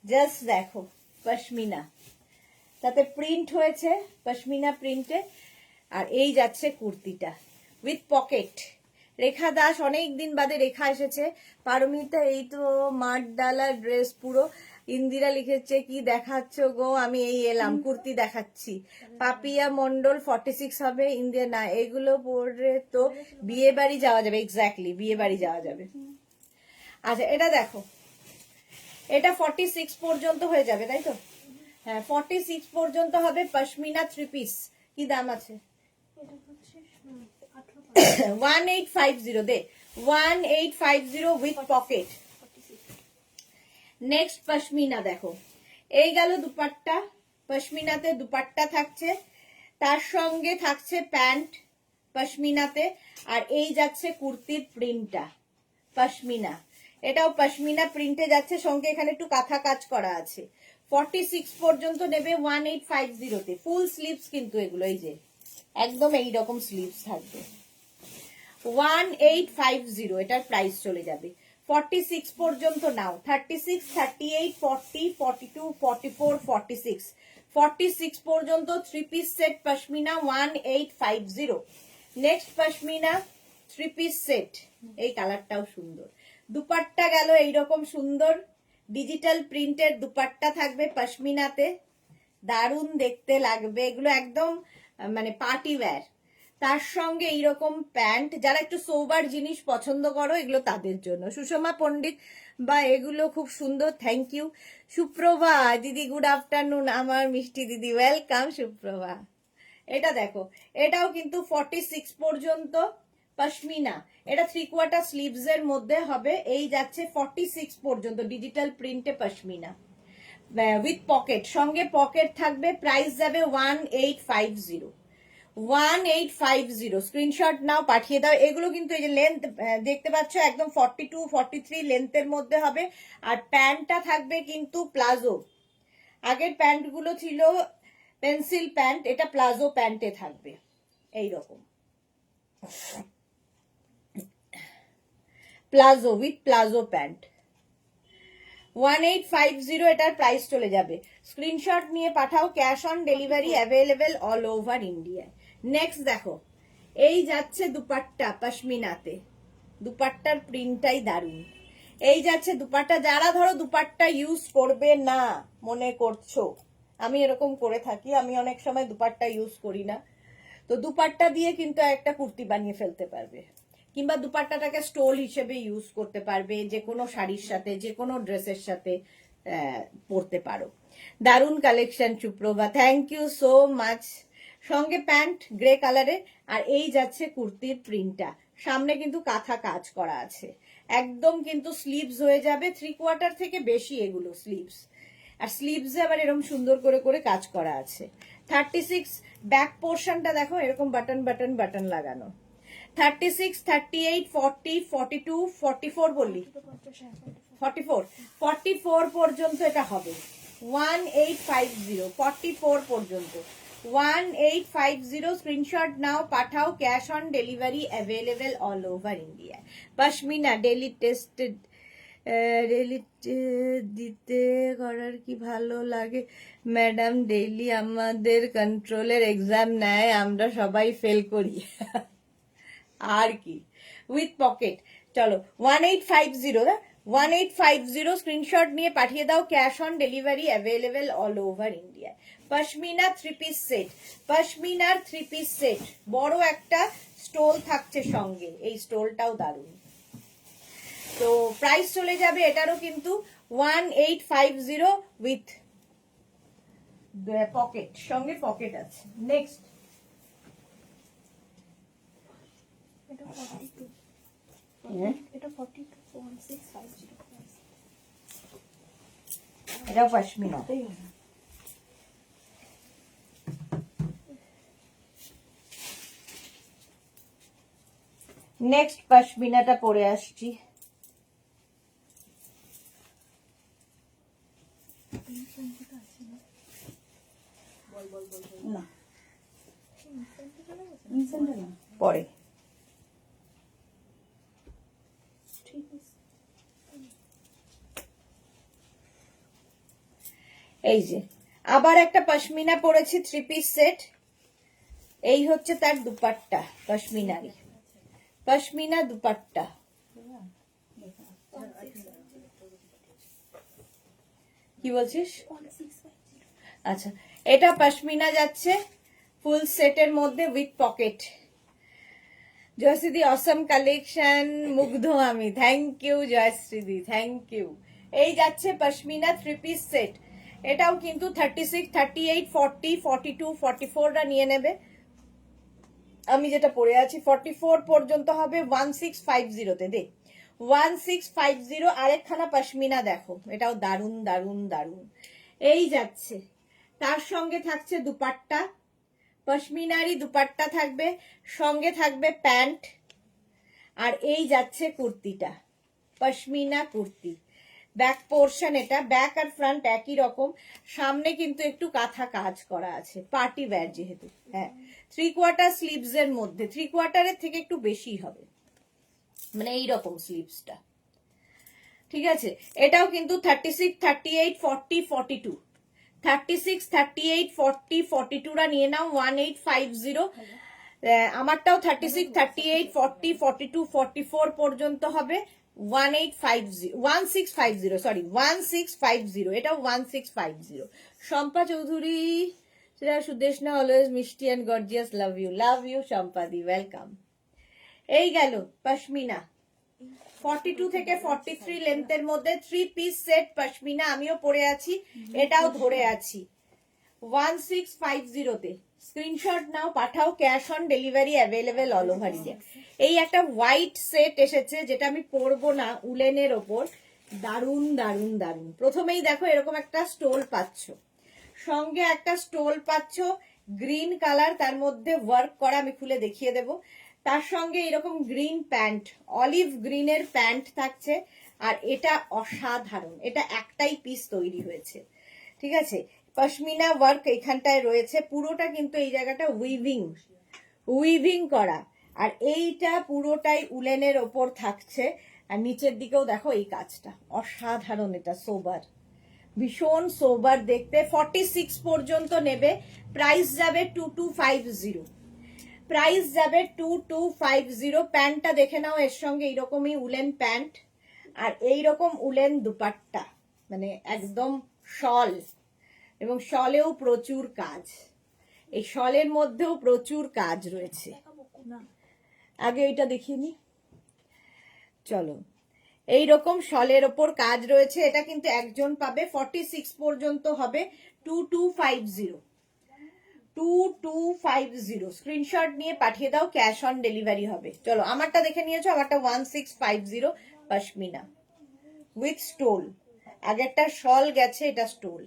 জাস্ট দেখো পশমিনা, তাতে প্রিন্ট হয়েছে পশমিনা প্রিন্টে, আর এই যাচ্ছে কুর্তিটা উইথ পকেট। রেখা দাস অনেক দিন বাদে রেখা এসেছে, পারমিতা এই তো মাঠ ডালা ড্রেস পুরো, ইন্দিরা লিখেছে কি দেখাচ্ছ গো, আমি এই এলাম কুর্তি দেখাচ্ছি, পাপিয়া মন্ডল 46 হবে, ইন্দিরা না এগুলো পরে তো বিয়ে বাড়ি যাওয়া যাবে, এক্স্যাক্টলি বিয়ে বাড়ি যাওয়া যাবে। আচ্ছা এটা দেখো, এটা 46 পর্যন্ত হয়ে যাবে তাই তো, হ্যাঁ 46 পর্যন্ত হবে, পশমিনা 3 পিস, কি দাম আছে? এটা হচ্ছে 1850 দে, 1850 উইথ পকেট। 46 নেক্সট পশমিনা দেখো, এই গেল দুপাট্টা, পশমিনাতে দুপাট্টা থাকছে, তার সঙ্গে থাকছে প্যান্ট পশমিনাতে, আর এই যাচ্ছে কুর্তির প্রিন্টটা পশমিনা, এটাও পশমিনা প্রিন্টে যাচ্ছে, সঙ্গে এখানে একটু কাঁথা কাজ করা আছে। 46 পর্যন্ত নেবে 1850-তে, ফুল স্লিভস কিন্তু এগুলো, এই যে একদম এইরকম স্লিভস থাকবে, 1850 এটার প্রাইস চলে যাবে। 46 পর্যন্ত নাও, 36, 38, 40, 42, 44, 46, 46 পর্যন্ত 3 piece set pashmina 1850। Next pashmina 3 piece set, এই কালারটাও সুন্দর, দুপাট্টা গেল এইরকম সুন্দর ডিজিটাল প্রিন্টের দুপাট্টা থাকবে পশমিনাতে, দারুণ দেখতে লাগবে এগুলো, একদম মানে পার্টি ওয়্যার, তার সঙ্গে এইরকম প্যান্ট, যারা একটু সোবার জিনিস পছন্দ করো এগুলো তাদের জন্য। সুষমা পণ্ডিত বা এগুলো খুব সুন্দর, থ্যাংক ইউ। সুপ্রভা দিদি গুড আফটারনুন, আমার মিষ্টি দিদি, ওয়েলকাম সুপ্রভা। এটা দেখো, এটাও কিন্তু 46 পর্যন্ত পশমিনা, এটা 3/4 স্লিভস এর মধ্যে হবে, এই যাচ্ছে 46 পর্যন্ত ডিজিটাল প্রিন্টে পশমিনা উইথ পকেট, সঙ্গে পকেট থাকবে, প্রাইস যাবে 1850, 1850। স্ক্রিনশট নাও, পাঠিয়ে দাও। এগুলো কিন্তু এই যে লেন্থ দেখতে পাচ্ছ একদম 42, 43 লেন্থের মধ্যে হবে, আর প্যান্টটা থাকবে কিন্তু প্লাজো, আগের প্যান্টগুলো ছিল পেন্সিল প্যান্ট, এটা প্লাজো প্যান্টে থাকবে এইরকম, প্লাজো উইথ প্লাজো প্যান্ট, 1850 এটার প্রাইস চলে যাবে। স্ক্রিনশট নিয়ে পাঠাও, cash on delivery available all over India. Next দেখো, এই যাচ্ছে দুপাট্টা পশমিনাতে, দুপাট্টার প্রিন্টটাই দারুণ, এই যাচ্ছে দুপাট্টা, যারা ধরো দুপাট্টা ইউজ করবে না মনে করছো, আমি এরকম করে থাকি, আমি অনেক সময় দুপাট্টা ইউজ করি না, তো দুপাট্টা দিয়ে কিন্তু একটা কুর্তি বানিয়ে ফেলতে পারবে, কিংবা দুপাট্টাটাকে স্টোল হিসেবে ইউজ করতে পারবে, যে কোনো শাড়ির সাথে যে কোনো ড্রেসের সাথে পরতে পারো। দারুণ collection Suprabha, thank you so much. সঙ্গে প্যান্ট গ্রে কালারের, আর এই যাচ্ছে কুর্তির প্রিন্টটা, সামনে কিন্তু কাঁথা কাজ করা আছে, একদম কিন্তু স্লিভস হয়ে যাবে 3/4 থেকে বেশি এগুলো স্লিভস, আর স্লিভসে আবার এরকম সুন্দর করে করে কাজ করা আছে। 36 ব্যাক পোর্শনটা দেখো এরকম বাটন বাটন বাটন লাগানো, 36, 38, 40, 42, 44 বললি, 44, 44 পর্যন্ত এটা হবে 1850, 44 পর্যন্ত 1850। স্ক্রিনশট নাও, পাঠাও, cash on delivery available all over India. Pashmina ডেলি টেস্টেড, দিতে করার কি ভালো লাগে ম্যাডাম, ডেইলি আমাদের কন্ট্রোলের এক্সাম নেয়, আমরা সবাই ফেল করি। আর কি উইথ পকেট। চলো 1850 না, 1850 স্ক্রিনশট নিয়ে পাঠিয়ে দাও, cash on delivery available all over India. Pashmina 3 piece set, পশমিনার 3 পিস সেট, বড় একটা স্টোল থাকছে সঙ্গে, এই স্টোলটাও দারুণ। তো প্রাইস চলে যাবে এটারও কিন্তু 1850 উইথ পকেট, সঙ্গে পকেট আছে। নেক্সট এটা 42 এটা 42 1650 এটাও পশমিনা। নেক্সট পশমিনাটা পরে আসছি। না ইনসেন্ট না পরে এই যে আবার একটা পশমিনা পরেছি 3 পিস সেট। এই হচ্ছে তার দুপাট্টা, পশমিনারি, পশমিনা দুপাট্টা। কি বলছিস? আচ্ছা, এটা পশমিনা যাচ্ছে ফুল সেটের মধ্যে উইথ পকেট। জয়শ্রীদি অসম কালেকশন, মুগ্ধ আমি, থ্যাংক ইউ জয়শ্রীদি, থ্যাংক ইউ। এই যাচ্ছে পশমিনা 3 পিস সেট, এটাও কিন্তু 36, 38, 40, 42, 44টা নিয়ে নেবে। আমি যেটা পরে আছি 44 পর্যন্ত হবে 1650 তে। দে 1650। আরেকখানা পশমিনা দেখো, এটাও দারুন দারুন দারুন। এই যাচ্ছে, তার সঙ্গে থাকছে দুপাট্টা, পশমিনারি দুপাট্টা থাকবে, সঙ্গে থাকবে প্যান্ট, আর এই যাচ্ছে কুর্তিটা, পশমিনা কুর্তি। ব্যাক পোর্শন, এটা ব্যাক আর ফ্রন্ট একই রকম, সামনে কিন্তু একটু কাঁথা কাজ করা আছে, পার্টি ওয়্যার যেহেতু। হ্যাঁ, 3/4 স্লিভস এর মধ্যে, 3/4 থেকে একটু বেশি হবে, মানে এইরকম স্লিভসটা। ঠিক আছে, এটাও কিন্তু 36, 38, 40, 42, 36, 38, 40, 42টা নিয়ে নাও 1850। আমারটাও 36, 38, 40, 42, 44 পর্যন্ত হবে 1650, সরি 1650, এটাও 1650। শম্পা চৌধুরী, সুদেশনা অলওয়েজ মিষ্টি অ্যান্ড গর্জিয়াস, লাভ ইউ শম্পাদি, ওয়েলকাম। এই গেল পশমিনা 42 থেকে 43 লেন্থের মধ্যে 3 পিস সেট পশমিনা, আমিও পরে আছি, এটাও ধরে আছি 1650 তে। স্ক্রিনশট নাও, পাঠাও, cash on delivery available all over India. এই একটা হোয়াইট সেট এসেছে, যেটা আমি পরবো না, উলেনের ওপর, দারুন দারুন দারুন। প্রথমেই দেখো এরকম একটা স্টোল পাচ্ছ, সঙ্গে একটা স্টোল পাচ্ছ গ্রিন কালার, তার মধ্যে ওয়ার্ক করা, আমি খুলে দেখিয়ে দেবো। তার সঙ্গে এরকম গ্রিন প্যান্ট, অলিভ গ্রিনের প্যান্ট থাকছে, আর এটা অসাধারণ, এটা একটাই পিস তৈরি হয়েছে। ঠিক আছে, পশমিনা ওয়ার্ক এখানটায় রয়েছে, পুরোটা কিন্তু এই জায়গাটা উইভিং করা, আর এইটা পুরোটাই উলেনের ওপর থাকছে, আর নিচের দিকেও দেখো এই কাজটা অসাধারণ, এটা সোবার, ভীষণ সোবার দেখতে। 46 পর্যন্ত নেবে, প্রাইস যাবে 2250, প্রাইস যাবে 2250। প্যান্টটা দেখে নাও, এর সঙ্গে এইরকমই উলেন প্যান্ট আর এইরকম উলেন দুপাট্টা, মানে একদম শল, এবং শলেও প্রচুর কাজ, এই শলের মধ্যেও প্রচুর কাজ রয়েছে। আগে এইটা দেখিয়ে নি, চলো। এইরকম শলের ওপর কাজ রয়েছে, এটা কিন্তু একজন পাবে, 46 পর্যন্ত হবে 2250, 2250। স্ক্রিনশট নিয়ে পাঠিয়ে দাও, ক্যাশ অন ডেলিভারি হবে। চলো, আমারটা দেখে নিয়েছো, আমারটা 1650 পশমিনা উইথ স্টোল, আগেরটা শল গেছে, এটা স্টোল।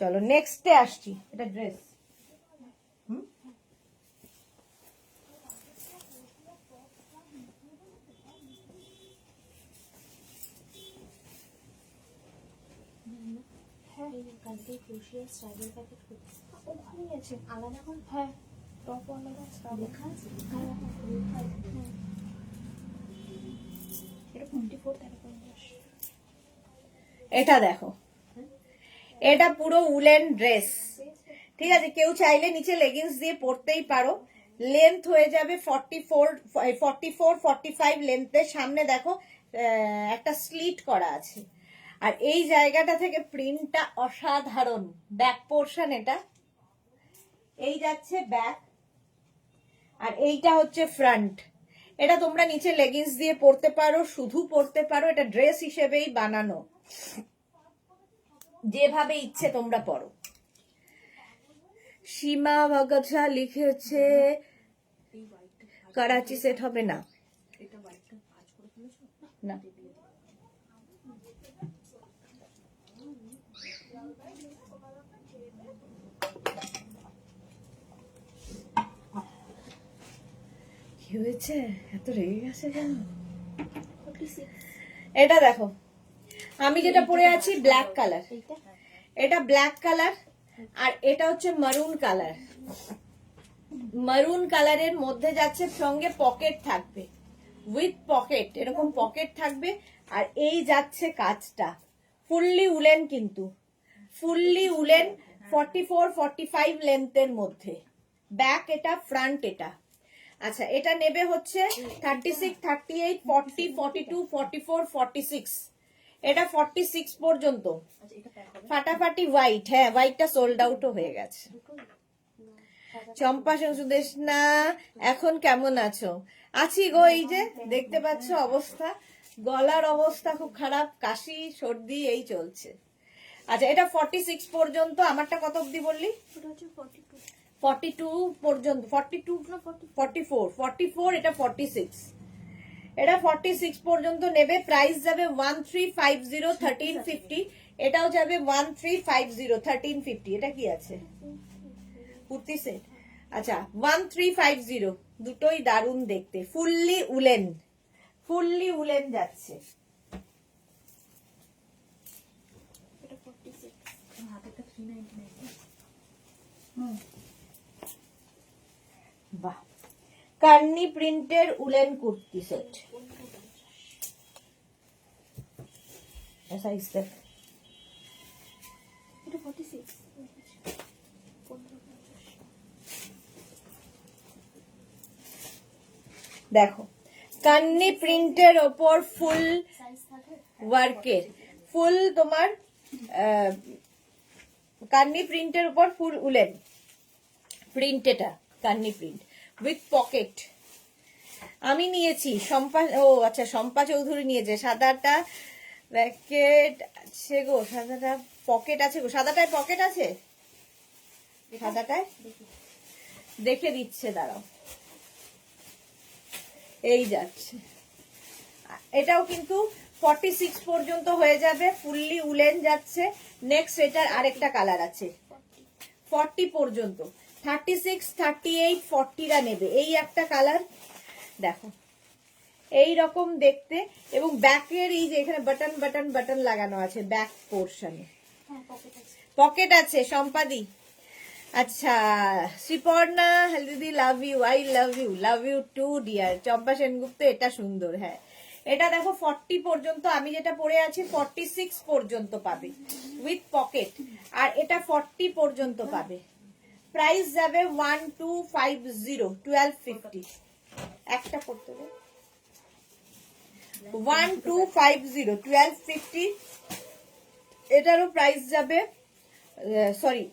চলো নেক্সটে আসছি, এটা ড্রেস। হ্যাঁ, কালকে ক্রোশিয়া স্টাইলের প্যাকেট করছি, ওখানেই আছে আলাদা করে। হ্যাঁ, টপ আলাদা, লেখা আছে, হ্যাঁ লেখা আছে। এটা 54, 53। এটা দেখো, এটা পুরো উলেন ড্রেস। ঠিক আছে, কেউ চাইলে নিচে লেগিংস দিয়ে পরতেই পারো, লেন্থ হয়ে যাবে 44-45 লেন্থের। সামনে দেখো একটা স্লিট করা আছে, আর এই জায়গাটা থেকে প্রিন্টটা অসাধারণ। ব্যাক পোর্শন এটা, এই যাচ্ছে ব্যাক, আর এইটা হচ্ছে ফ্রন্ট। এটা তোমরা নিচে লেগিংস দিয়ে পরতে পারো, শুধু পরতে পারো, এটা ড্রেস হিসেবেই বানানো, যেভাবে ইচ্ছে তোমরা পরো। সীমা ভগত শাহ লিখেছে করাচি সেট হবে না, না কি হয়েছে, এত রেগে গেছে কেন? এটা দেখো, আমি যেটা পরে আছি ব্ল্যাক কালার, এটা ব্ল্যাক কালার, আর এটা হচ্ছে মারুন কালার। মারুন কালারের মধ্যে যাচ্ছে, সঙ্গে পকেট থাকবে, উইথ পকেট, এরকম পকেট থাকবে। আর এই যাচ্ছে কাজটা ফুললি উলেন, কিন্তু ফুললি উলেন, 44-45 লেন্থের মধ্যে। ব্যাক এটা, ফ্রন্ট এটা। আচ্ছা, এটা নেবে হচ্ছে 36, 38, 40, 42, 44, 46। এটা 46 পর্যন্ত। ফাটাফাটি হোয়াইট, হ্যাঁ হোয়াইটটা সোল্ড আউটও হয়ে গেছে। চম্পা সুদেশ না, এখন কেমন আছো? আছি গো, এই যে দেখতে পাচ্ছ অবস্থা, গলার অবস্থা খুব খারাপ, কাশি সর্দি এই চলছে। আচ্ছা, এটা 46 পর্যন্ত। আমারটা কত অব্দি বললি? 42 পর্যন্ত, 42 না 44, 44, এটা 46। এটা 46 পর্যন্ত নেবে। প্রাইস যাবে 1350, 1350। এটাও যাবে 1350, 1350। এটা কি আছে? কুর্তি সেট। আচ্ছা, 1350, দুটোই দারুণ দেখতে, ফুললি উলেন, ফুললি উলেন যাচ্ছে। বাহ, কার্নি প্রিন্টের উলেন কুর্তি সেট। সাইজ দেখ, এটা 46। দেখো, কান্নি প্রিন্টের ওপর ফুল ওয়ার্কের, ফুল তোমার কান্নি প্রিন্টের উপর ফুল উলেন প্রিন্ট, এটা কান্নি প্রিন্ট উইথ পকেট। আমি নিয়েছি শম্পা, ও আচ্ছা শম্পা চৌধুরী নিয়েছে। সাদাটা প্যাকেট আছে গো, সাদাটা পকেট আছে গো, সাদাটায় পকেট আছে, সাদাটায় দেখে দিচ্ছে, দাঁড়াও, এই যাচ্ছে। এটাও কিন্তু 46 পর্যন্ত হয়ে যাবে, ফুললি উলেন যাচ্ছে। নেক্সট এটার আরেকটা কালার আছে 40 পর্যন্ত, 36, 38, 40রা নেবে। এই একটা কালার দেখো, এই রকম দেখতে, এবং ব্যাকের এই যে এখানে বাটন বাটন বাটন লাগানো আছে ব্যাক পোর্শনে, পকেট আছে। সম্পাদি, আচ্ছা শ্রীপর্ণা দিদি, love you, I love you too dear. Champa Sengupta, এটা সুন্দর, হ্যাঁ এটা দেখো 40 পর্যন্ত। আমি যেটা পরে আছি 46 পর্যন্ত পাবে উইথ পকেট, আর এটা 40 পর্যন্ত পাবে। প্রাইস যাবে 1250, 1250। একটা পড়তে হবে 1250, 1250। এটারও প্রাইস যাবে, সরি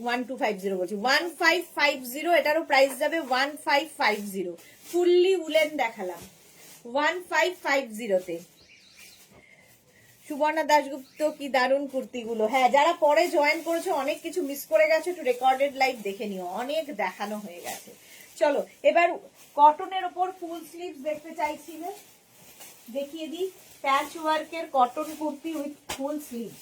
1250 বলছি, 1550। এটারও প্রাইস যাবে 1550। ফুললি উলেন দেখালাম 1550-তে। সুবর্ণা দাশগুপ্ত, কি দারুণ কুর্তিগুলো। হ্যাঁ, যারা পরে জয়েন করেছো, অনেক কিছু মিস করে গেছো, একটু রেকর্ডেড লাইভ দেখে নিও, অনেক দেখানো হয়ে গেছে। চলো এবার কটনের ওপর ফুল স্লিভস দেখতে চাইছিলে, দেখিয়ে দিই। প্যাচ ওয়ার্কের cotton kurti with full sleeve.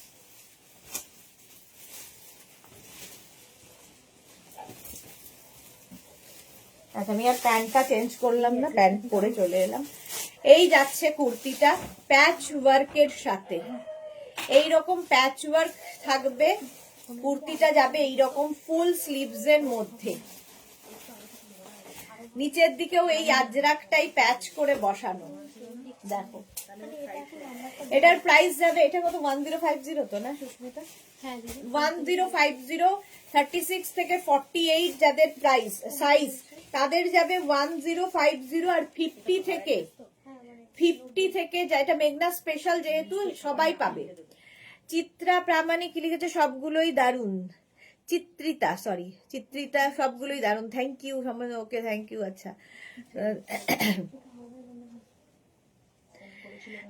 আচ্ছা, আমি আর প্যান্টটা চেঞ্জ করলাম না, প্যান্ট পরে চলে এলাম। এই যাচ্ছে কুর্তিটা প্যাচ ওয়ার্কের সাথে, এই রকম প্যাচ ওয়ার্ক থাকবে। কুর্তিটা যাবে এইরকম ফুল স্লিভস এর মধ্যে, নিচের দিকেও এই আজরাকটাই প্যাচ করে বসানো। দেখো, এটার প্রাইস যাবে, এটা কত 1050 তো না সুস্মিতা? হ্যাঁ 1050, 36 থেকে 48 যাদের প্রাইস সাইজ, তাদের যাবে 1050 আর 50 থেকে 50 থেকে যেটা মেঘনা স্পেশাল যেহেতু সবাই পাবে। চিত্রা প্রামাণিক কি লিখেছে সবগুলোই দারুণ। চিত্রিতা সবগুলোই দারুণ, thank you. Okay thank you. আচ্ছা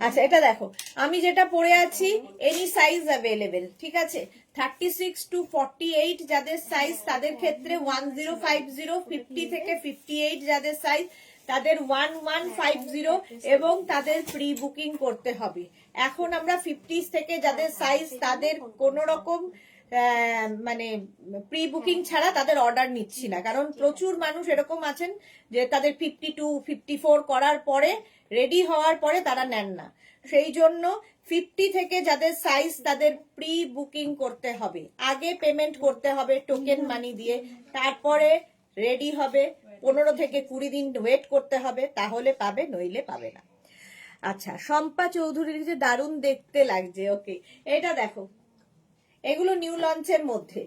আচ্ছা এটা দেখো, আমি যেটা পরে আছি এনি সাইজ অ্যাভেলেবেল, ঠিক আছে। 36 to 48 যাদের সাইজ তাদের ক্ষেত্রে 1050, 50 থেকে 58 যাদের সাইজ তাদের 1150 এবং তাদের প্রি বুকিং করতে হবে। এখন আমরা 50 থেকে যাদের সাইজ তাদের কোন রকম মানে প্রি বুকিং ছাড়া তাদের অর্ডার নিচ্ছি না, কারণ প্রচুর মানুষ এরকম আছেন যে তাদের 52, 54 করার পরে রেডি হওয়ার পরে তারা নেন না। সেই জন্য 50 থেকে যাদের সাইজ তাদের প্রি বুকিং করতে হবে, আগে পেমেন্ট করতে হবে টোকেন মানি দিয়ে, তারপরে রেডি হবে। 15 থেকে 20 দিন ওয়েট করতে হবে, তাহলে পাবে, নইলে পাবে না। আচ্ছা শম্পা চৌধুরীর যে দারুণ দেখতে লাগছে। ওকে এটা দেখো, এগুলো নিউ লঞ্চের মধ্যে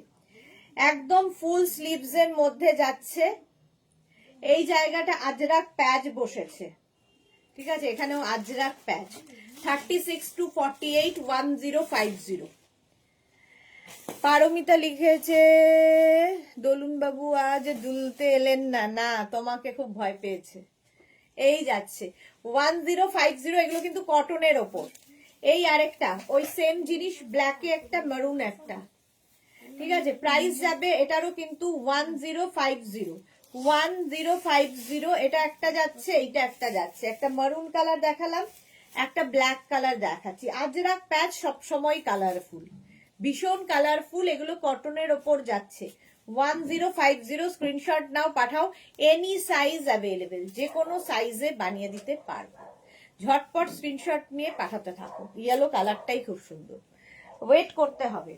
একদম ফুল স্লিভস এর মধ্যে যাচ্ছে। এই জায়গাটা আজরাক প্যাচ বসেছে, ঠিক আছে, এখানেও আজরাক প্যাচ। 36 to 48 1050। পারমিতা লিখেছে দোলন বাবু আজ দুলতে এলেন না। না, তোমাকে খুব ভয় পেয়েছে। এই যাচ্ছে 1050, এগুলো কিন্তু কটনের ওপর। এই আরেকটা ওই সেম জিনিস, ব্ল্যাকে একটা, মেরুন একটা, ঠিক আছে। প্রাইস যাবে এটারও কিন্তু 1050, 1050। এটা একটা যাচ্ছে, এইটা একটা যাচ্ছে। একটা মেরুন কালার দেখালাম, একটা ব্ল্যাক কালার দেখাচ্ছি। আজরাক প্যাচ সবসময় কালারফুল, ভীষণ কালারফুল। এগুলো কটনের ওপর যাচ্ছে। 1050 স্ক্রিনশট নাও, পাঠাও। এনি সাইজ অ্যাভেলেবেল, যে কোনো সাইজে বানিয়ে দিতে পারবো। ঝটপট স্ক্রিনশট নিয়ে পাঠাতে থাকো। ইয়েলো কালারটাই খুব সুন্দর, ওয়েট করতে হবে।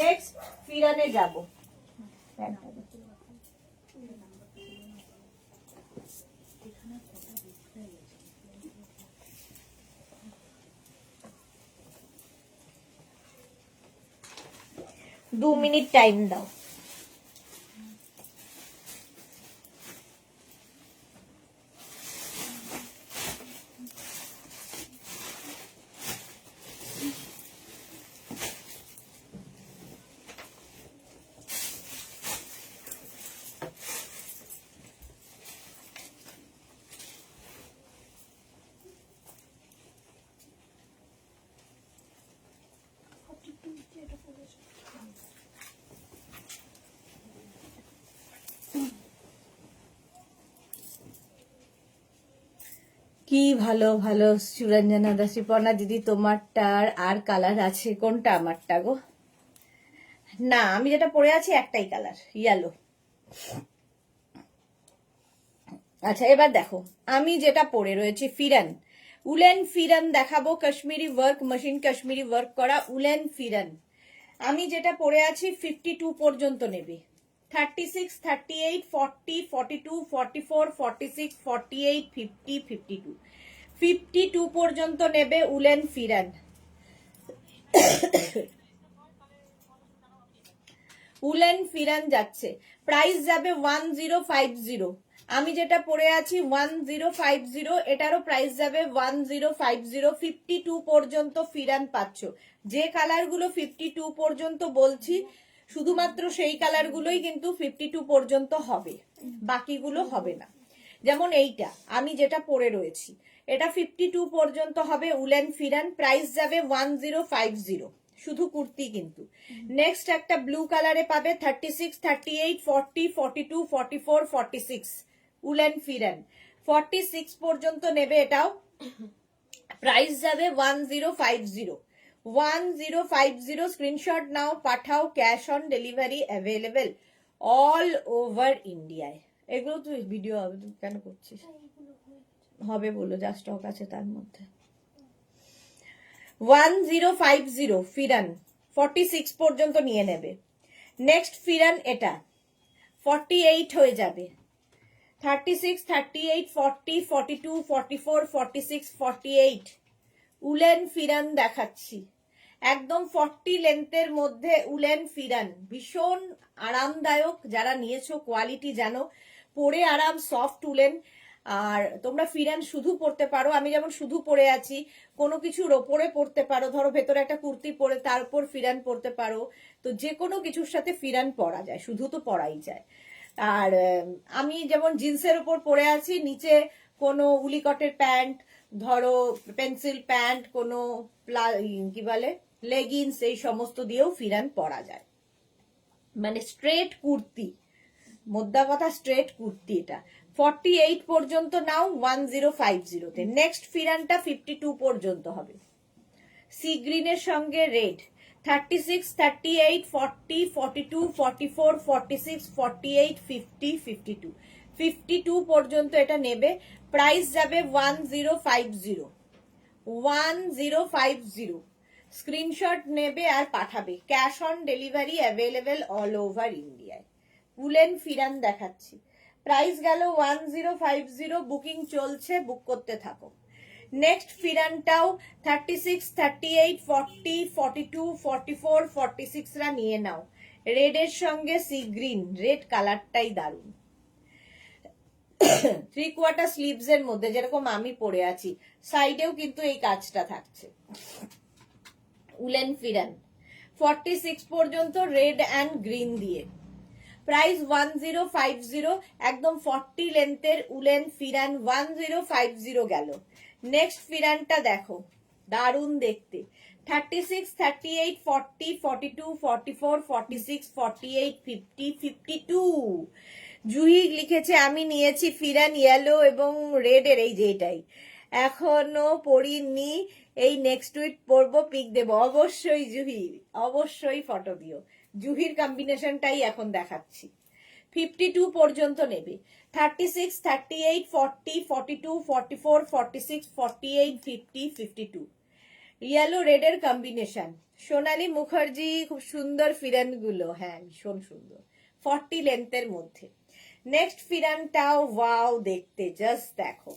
নেক্সট ফিরানে যাব। দু মিনিট টাইম দাও। কি ভালো ভালো সুরঞ্জনা দাসী পর্ণা দিদি, তোমারটার আর কালার আছে? কোনটা আমারটা গো? না, আমি যেটা পরে আছি একটাই কালার, ইয়েলো। আচ্ছা এবার দেখো, আমি যেটা পরে রয়েছি ফিরান, উলেন ফিরান দেখাবো। Kashmiri work, machine Kashmiri work করা উলেন ফিরান। আমি যেটা পরে আছি 52 পর্যন্ত নেবে। 36, 38, 40, 42, 44, 46, 48, 50, 52, 52 পর্যন্ত নেবে উলেন ফিরান। উলেন ফিরান যাচ্ছে, প্রাইস যাবে 1050। আমি যেটা পরে আছি 1050, এটারও প্রাইস যাবে 1050। 52 পর্যন্ত ফিরান পাচ্ছ। যে কালারগুলো 52 পর্যন্ত বলছি শুধুমাত্র সেই কালারগুলোই কিন্তু 52 পর্যন্ত হবে, বাকিগুলো হবে না। যেমন এইটা আমি যেটা পরে রয়েছি, এটা 52 পর্যন্ত হবে উলেন ফিরান, প্রাইস যাবে 1050, শুধু কুর্তি কিন্তু। নেক্সট একটা ব্লু কালারে পাবে 36, 38, 40, 42, 44, 46 উলেন ফিরান। 46 পর্যন্ত নেবে, এটাও প্রাইস যাবে 1050। 1050 স্ক্রিনশট নাও, পাঠাও। Cash on delivery available all over ইন্ডিয়ায়। এগুলো তুই ভিডিও কেন করছিস? হবে বলো, যা স্টক আছে তার মধ্যে। 1050 ফিরান 46 পর্যন্ত নিয়ে নেবে। নেক্সট ফিরান এটা 48 হয়ে যাবে। 36, 38, 40, 42, 44, 46, 48 উলেন ফিরান দেখাচ্ছি। একদম 40 লেন্থের মধ্যে উলেন ফিরান, ভীষণ আরামদায়ক। যারা নিয়েছো কোয়ালিটি জানো, পরে আরাম, সফট উলেন। আর তোমরা ফিরান শুধু পরতে পারো, আমি যেমন শুধু পরে আছি, কোনো কিছুর ওপরে পরতে পারো, ধরো ভেতরে একটা কুর্তি পরে তার উপর ফিরান পরতে পারো। তো যে কোনো কিছুর সাথে ফিরান পরা যায়, শুধু তো পরাই যায়। আর আমি যেমন জিন্সের উপর পরে আছি, নিচে কোনো উলিকটের প্যান্ট, ধরো পেন্সিল প্যান্ট, কোনো কি বলে লেগিংস, এই সমস্ত দিয়েও ফিরান পরা যায়। মানে স্ট্রেট কুর্তি, মোদ্দা কথা স্ট্রেট কুর্তি। এটা 48 পর্যন্ত নাও 1050 তে। নেক্সট ফিরানটা 52 পর্যন্ত হবে, সি গ্রিনের সঙ্গে রেড। 36, 38, 40, 42, 44, 46, 48, 50, 52, 52 পর্যন্ত এটা নেবে। প্রাইস যাবে 1050, 1050। স্ক্রিনশট নেবে আর পাঠাবে। Cash on delivery available all over ইন্ডিয়ায়। উলেন ফিরান দেখাচ্ছি, প্রাইস গেল 1050। বুকিং চলছে, বুক করতে থাকো। নেক্সট ফিরানটাও 36, 38, 40, 42, 44, 46 রা নিয়ে নাও। রেডের সঙ্গে সি গ্রিন, রেড কালারটাই দারুণ। 3/4 স্লিভস এর মধ্যে, যেরকম আমি পরে আছি, সাইডেও কিন্তু এই কাজটা থাকছে। উলেন ফিরান 46 পর্যন্ত রেড অ্যান্ড গ্রিন দিয়ে। প্রাইস 1050, একদম 40 লেন্থের উলেন ফিরান 1050 গেল। নেক্সট ফিরানটা দেখো, দারুণ দেখতে। 36, 38, 40, 42, 44, 46, 48, 50, 52। জুহি লিখেছে আমি নিয়েছি ফিরান ইয়েলো এবং রেড এর, এই যে এটাই এখনো পরিনি, এই নেক্সট উইক পরবো, পিক দেবো। অবশ্যই জুহি, অবশ্যই ফটো দিও। জুহির কম্বিনেশনটাই এখন দেখাচ্ছি। 52 পর্যন্ত নেবে। 36, 38, 40, 42, 44, 46, 48, 50, 52। ইয়েলো রেডের কম্বিনেশন। সোনালী মুখার্জি, খুব সুন্দর ফিরান গুলো, হ্যাঁ ভীষণ সুন্দর, 40 লেন্থের মধ্যে। নেক্সট ফিরানটাও ওয়াও দেখতে, জাস্ট দেখো।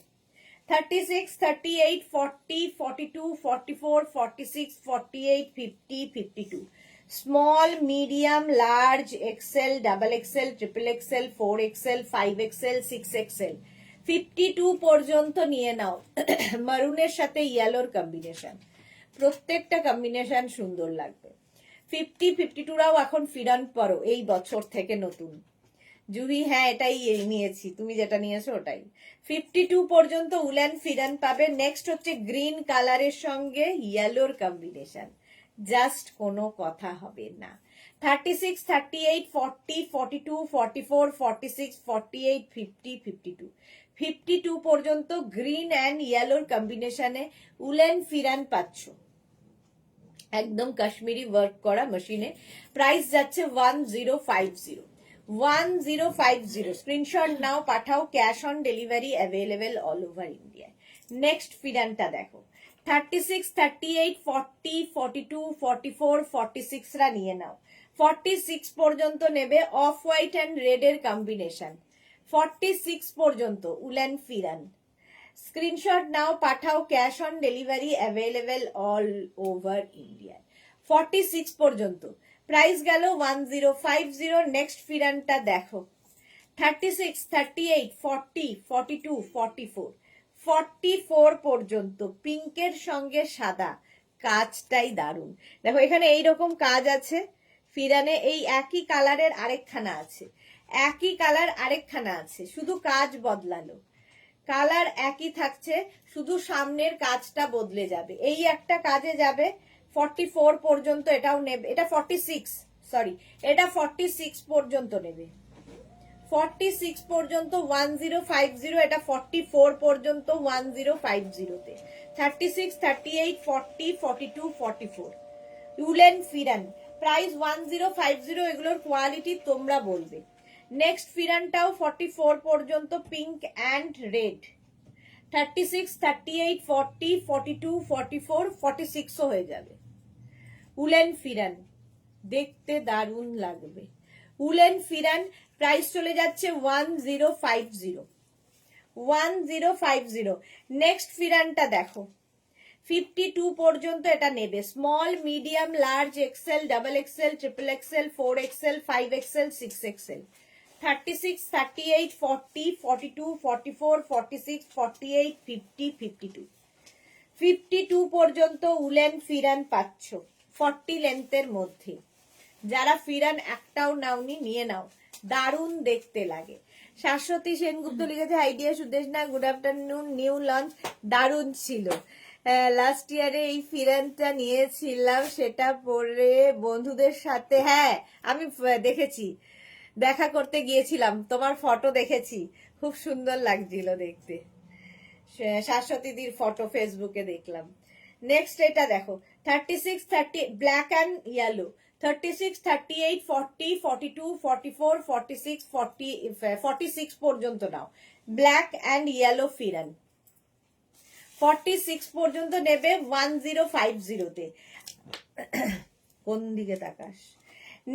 36, 38, 40, 42, 44, 46, 48, 50, 52। Small, medium, large, XL, double XL, triple XL, 4XL, 5XL, 6XL, 52 পর্যন্ত নিয়ে নাও। মারুনের সাথে ইয়েলোর কম্বিনেশন, প্রত্যেকটা কম্বিনেশন সুন্দর লাগবে। 50, 52 রাও এখন ফিরান পরো এই বছর থেকে নতুন। জুহি হ্যাঁ এটাই নিয়েছি, তুমি যেটা নিয়েছো ওটাই। 52 পর্যন্ত উলেন ফিরান পাবে। নেক্সট হচ্ছে গ্রিন কালারের সঙ্গে ইয়েলোর কম্বিনেশন, জাস্ট কোনো কথা হবে না। 36, 38, 40, 42, 44, 46, 48, 50, 52, 52 পর্যন্ত গ্রিন অ্যান্ড ইয়েলোর কম্বিনেশনে উলেন ফিরান পাচ্ছ, একদম কাশ্মীরি ওয়ার্ক করা মেশিনে। প্রাইস যাচ্ছে 1050, 1050। স্ক্রিনশট নাও, পাঠাও। Cash on delivery available all over India. Next ফিরানটা দেখো। 36, 38, 40, 42, 44, 46 রা নিয়ে নাও। 46 পর্যন্ত নেবে। অফ হোয়াইট অ্যান্ড রেড এর কম্বিনেশন, 46 পর্যন্ত উলেন ফিরান। স্ক্রিনশট নাও, পাঠাও। Cash on delivery available all over India. 46 পর্যন্ত প্রাইস গেল 1050। নেক্সট ফিরানটা দেখো। 36, 38, 40, 42, 44, 44 পর্যন্ত পিঙ্কের সঙ্গে সাদা, কাজটাই দারুণ। দেখো এখানে এইরকম কাজ আছে ফিরানে, এই একই কালারের আরেকখানা আছে, একই কালার আরেকখানা আছে, শুধু কাজ বদলালো। কালার একই থাকছে, শুধু সামনের কাজটা বদলে যাবে। এই একটা কাজে যাবে 44 পর্যন্ত, এটাও নেবে। এটা 46, সরি এটা 46 পর্যন্ত নেবে। 46 পর্যন্ত 1050, এটা 44 পর্যন্ত 1050 তে। 36, 38, 40, 42, 44 উলেন ফিরান, প্রাইস 1050। এগুলোর কোয়ালিটি তোমরা বলবে। নেক্সট ফিরানটাও 44 পর্যন্ত, পিঙ্ক অ্যান্ড রেড। 36, 38, 40, 42, 44, 46ও হয়ে যাবে। উলেন ফিরান দেখতে দারুণ লাগবে। উলেন ফিরান প্রাইস চলে যাচ্ছে 1050, 1050। নেক্সট ফিরানটা দেখো। 52 পর্যন্ত এটা নেবে। Small, medium, large, XL, double XL, triple XL, 4XL, 5XL, 6XL, 36, 38, 40, 42, 44, 46, 48, 50, 52। 52 পর্যন্ত উলেন ফিরান পাচ্ছ 40 লেন্থের মধ্যে। যারা ফিরান একটাও নাওনি নিয়ে নাও, দারুণ দেখতে লাগে। শাশ্বতী সেনগুপ্ত লিখেছে আইডিয়া সুদেশ না, গুড আফটারনুন, নিউ লঞ্চ, দারুণ ছিল। লাস্ট ইয়ারে এই ফিরানটা নিয়েছিলাম, সেটা পরে বন্ধুদের সাথে, হ্যাঁ আমি দেখেছি, দেখা করতে গিয়েছিলাম, তোমার ফটো দেখেছি, খুব সুন্দর লাগছিল দেখতে। শাশ্বতীদির ফটো ফেসবুকে দেখলাম। নেক্সট এটা দেখো 36, 30 ব্ল্যাক অ্যান্ড ইয়েলো, 36, 38, 40, 42, 44, 46, 40, 46 পর্যন্ত নাও। ব্ল্যাক অ্যান্ড ইয়েলো ফিরান 46 পর্যন্ত নেবে 1050 তে। কোন দিকে তাকাস?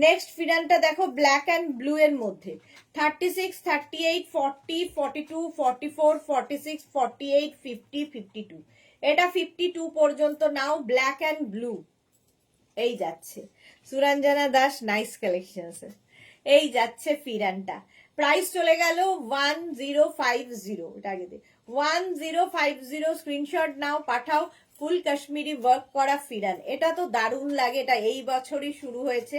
নেক্সট ফিরানটা দেখো ব্ল্যাক অ্যান্ড ব্লু এর মধ্যে 36, 38, 40, 42, 44, 46, 48, 50, 52। এটা 52 পর্যন্ত নাও, ব্ল্যাক অ্যান্ড ব্লু। এই যাচ্ছে সুরঞ্জনা দাস, নাইস কালেকশনস। এই যাচ্ছে ফিরানটা, প্রাইস চলে গেল 1050। এটা আগে দে 1050। স্ক্রিনশট নাও, পাঠাও। ফুল কাশ্মীরি ওয়ার্ক করা ফিরান, এটা তো দারুণ লাগে। এটা এই বছরই শুরু হয়েছে,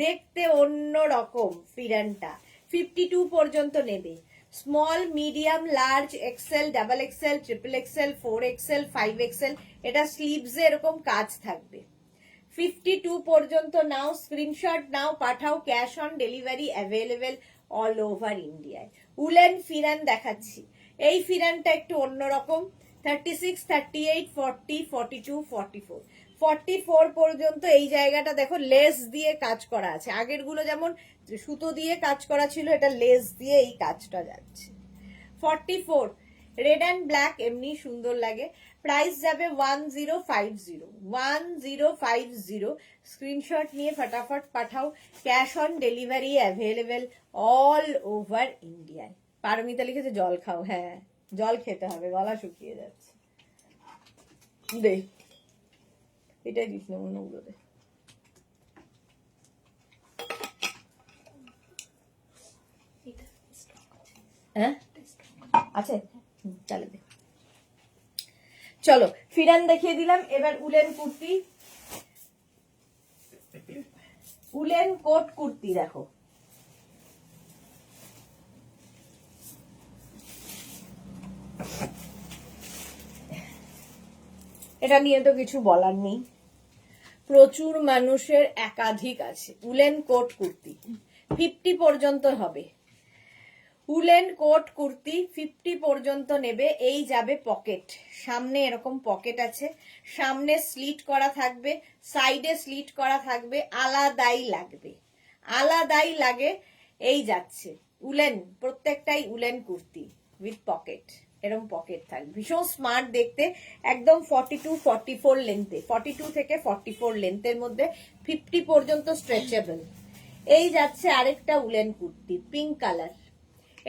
দেখতে অন্য রকম ফিরানটা। 52 পর্যন্ত নেবে। Small, medium, large, XL, double XL, triple XL, 4XL, 5XL। এটা স্লিভসে এরকম কাজ থাকবে। 52 পর্যন্ত নাও, স্ক্রিনশট নাও, পাঠাও। Cash on delivery available all over ইন্ডিয়ায়। উলেন ফিরান দেখাচ্ছি, এই ফিরানটা একটু অন্যরকম। 36, 38, 40, 42, 44, 44 পর্যন্ত এই জায়গাটা দেখো লেস দিয়ে কাজ করা আছে। আগের গুলো যেমন সুতো দিয়ে কাজ করা ছিল, এটা লেস দিয়ে এই কাজটা যাচ্ছে। 44 রেড অ্যান্ড ব্ল্যাক, এমনি সুন্দর লাগে। প্রাইস যাবে 1050, 1050। স্ক্রিনশট নিয়ে ফটাফট পাঠাও। Cash on delivery available all over ইন্ডিয়ায়। পারমিতা লিখেছে জল খাও, হ্যাঁ জল খেতে হবে, গলা শুকিয়ে যাচ্ছে। দে এটাই দিস না অন্যগুলো দে। হ্যাঁ আছে, চলো দে। চলো ফিরান দেখিয়ে দিলাম, এবার woollen kurti, woollen coat kurti দেখো। এটা নিয়ে তো কিছু বলার নেই, প্রচুর মানুষের একাধিক আছে। উলেন কোট কুর্তি 50 পর্যন্ত হবে। উলেন কোট কুর্তি 50 পর্যন্ত নেবে। এই যাবে পকেট, সামনে এরকম পকেট আছে, সামনে স্লিট করা থাকবে, সাইডে স্লিট করা থাকবে, আলাদাই লাগবে, আলাদাই লাগে। এই যাচ্ছে উলেন, প্রত্যেকটাই উলেন কুর্তি উইথ পকেট, এরকম পকেট থাকবে, ভীষণ স্মার্ট দেখতে। একদম 42, 44 লেন্থে, 42 থেকে 44 লেন্থের মধ্যে, 50 পর্যন্ত স্ট্রেচেবল। এই যাচ্ছে আরেকটা উলেন কুর্তি, পিঙ্ক কালার।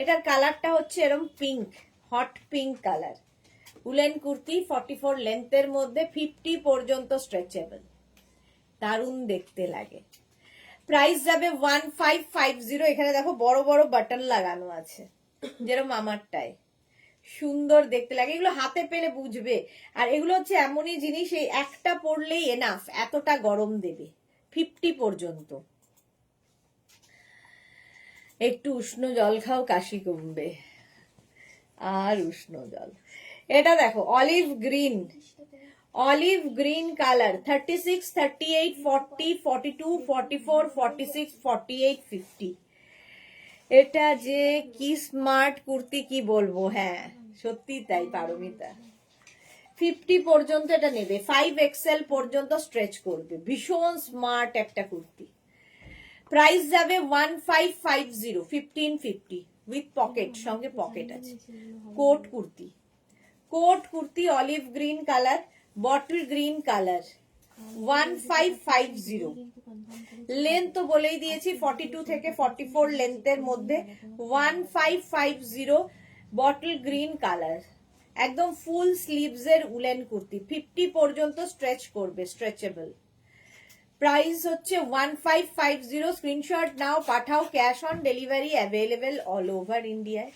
এটার কালারটা হচ্ছে এরকম pink, hot pink colour. Woollen kurti 44 লেন্থের মধ্যে, 50 পর্যন্ত স্ট্রেচেবল, দারুণ দেখতে লাগে। প্রাইস যাবে 1550। এখানে দেখো বড় বড় বাটন লাগানো আছে, যেরকম আমারটায়, সুন্দর দেখতে লাগে। এগুলো হাতে পেলে বুঝবে। আর এগুলো হচ্ছে এমনই জিনিস, এই একটা পরলেই এনাফ, এতটা গরম দেবে। 50 পর্যন্ত। একটু উষ্ণ জল খাও, কাশি কমবে। আর উষ্ণ জল, এটা দেখো olive green, olive green colour, 36, 38, 40, 42, 44, 46, 48, 50। এটা যে কি স্মার্ট কুর্তি কি বলবো, হ্যাঁ সত্যি তাই পারমিতা। 50 পর্যন্ত এটা নেবে, 5XL পর্যন্ত স্ট্রেচ করবে, ভীষণ স্মার্ট একটা কুর্তি। প্রাইস যাবে 1550, 1550 উইথ পকেট, সঙ্গে পকেট আছে। Coat kurti, coat kurti olive green colour, bottle green colour, 1550। Length তো বলেই দিয়েছি 42 থেকে 44 লেন্থের মধ্যে, 1550 বটল গ্রিন কালার। একদম ফুল স্লিভস এর উলেন কুর্তি, 50 পর্যন্ত স্ট্রেচ করবে, স্ট্রেচেবল। প্রাইস হচ্ছে 1550। স্ক্রিনশট নাও, পাঠাও, cash on delivery available all over ইন্ডিয়ায়।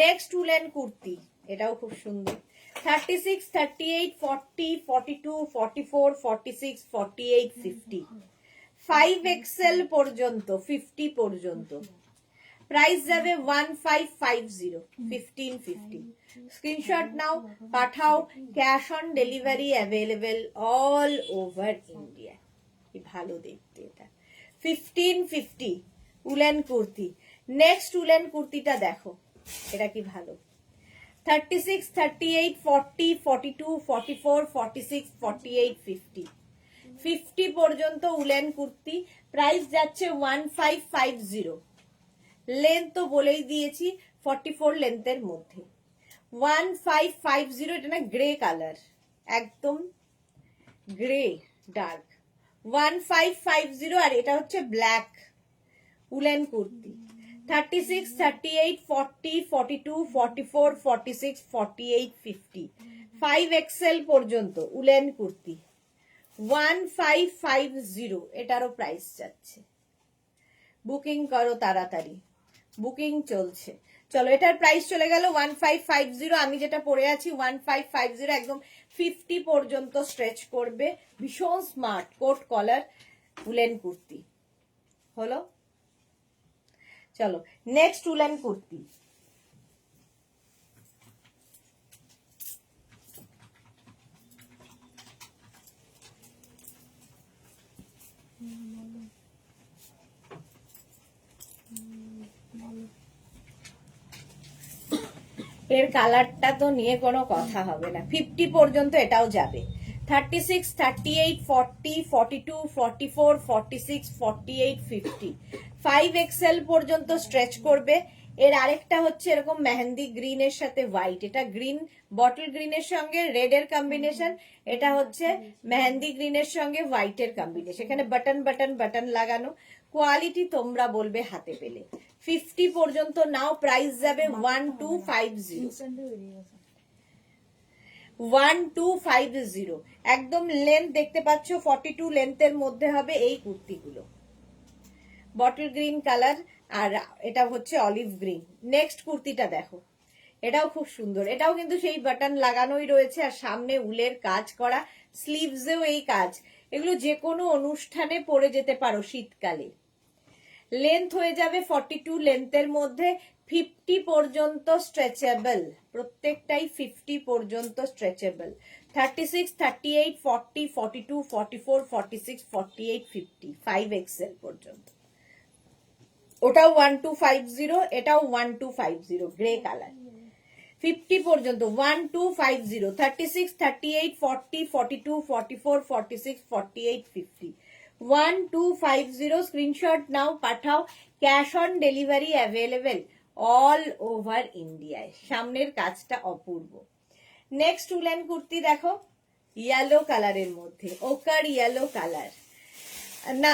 নেক্সট উলেন কুর্তি, এটাও খুব সুন্দর। 36, 38, 40, 42, 44, 46, 48, 50, 5XL পর্যন্ত, 50 পর্যন্ত। প্রাইস যাবে 1550, 1550। স্ক্রিনশট নাও, পাঠাও, cash on delivery available all over India. ভালো দেখতে এটা, 1550 উলেন কুর্তি। নেক্সট উলেন কুর্তিটা দেখো, এটা কি ভালো। 36, 38, 40, 42, 44, 46, 48, 50, 50 পর্যন্ত উলেন কুর্তি। প্রাইস যাচ্ছে 1550। লেন্থ তো বলেই দিয়েছি, 44 লেন্থের মধ্যে। 1550, এটা না গ্রে কালার, একদম গ্রে ডার্ক। 1550, আর এটা হচ্ছে ব্ল্যাক উলেন কুর্তি। 36, 38, 40, 42, 44, 46, 48, 50, 5XL পর্যন্ত উলেন কুর্তি। 1550, এটারও প্রাইস যাচ্ছে। বুকিং করো তাড়াতাড়ি, বুকিং চলছে। চলো, এটার প্রাইস চলে গেল 1550। আমি যেটা পরে আছি 1550, একদম 50 পর্যন্ত স্ট্রেচ করবে, ভীষণ স্মার্ট কোট কলার উলেন কুর্তি হলো। চলো নেক্সট উলেন কুর্তি। এর কালারটা তো নিয়ে কোনো কথা হবে না, 50 পর্যন্ত এটাও যাবে। 36, 38, 40, 42, 44, 46, 48, 50, 5XL পর্যন্ত স্ট্রেচ করবে। এর আরেকটা হচ্ছে এরকম মেহেন্দি গ্রিনের সাথে হোয়াইট, এটা গ্রিন বটল গ্রিনের সঙ্গে রেড এর কম্বিনেশন, এটা হচ্ছে মেহেন্দি গ্রিনের সঙ্গে হোয়াইটের কম্বিনেশন। এখানে বাটন বাটন বাটন লাগানো, কোয়ালিটি তোমরা বলবে হাতে পেলে। 50 পর্যন্ত নাও, প্রাইস যাবে 1250, 1250। একদম লেন্থ দেখতে পাচ্ছ 42 লেন্থের মধ্যে হবে এই কুর্তিগুলো, বটল গ্রিন কালার, আর এটা হচ্ছে অলিভ গ্রিন। নেক্সট কুর্তিটা দেখো, এটাও খুব সুন্দর, এটাও কিন্তু সেই বাটন লাগানোই রয়েছে, আর সামনে উলের কাজ করা, স্লিভসেও এই কাজ। এগুলো যে কোনো অনুষ্ঠানে পরে যেতে পারো শীতকালে। লেন্থ হয়ে যাবে 42 লেন্থের মধ্যে, 50 পর্যন্ত স্ট্রেচেবল, প্রত্যেকটাই 50 পর্যন্ত স্ট্রেচেবল। 36, 38, 40, 42, 44, 46, 48, 50, 5XL পর্যন্ত। ওটাও 1250, এটাও 1250, গ্রে কালার। 50 পর্যন্ত 1250, 36, 38, 40, 42, 44, 46, 48, 50, 1250। স্ক্রিনশট নাও, পাঠাও, cash on delivery available all over ইন্ডিয়ায়। সামনের কাজটা অপূর্ব। নেক্সট উলেন কুর্তি দেখো, ইয়েলো কালারের মধ্যে, ওকার ইয়েলো কালার। না,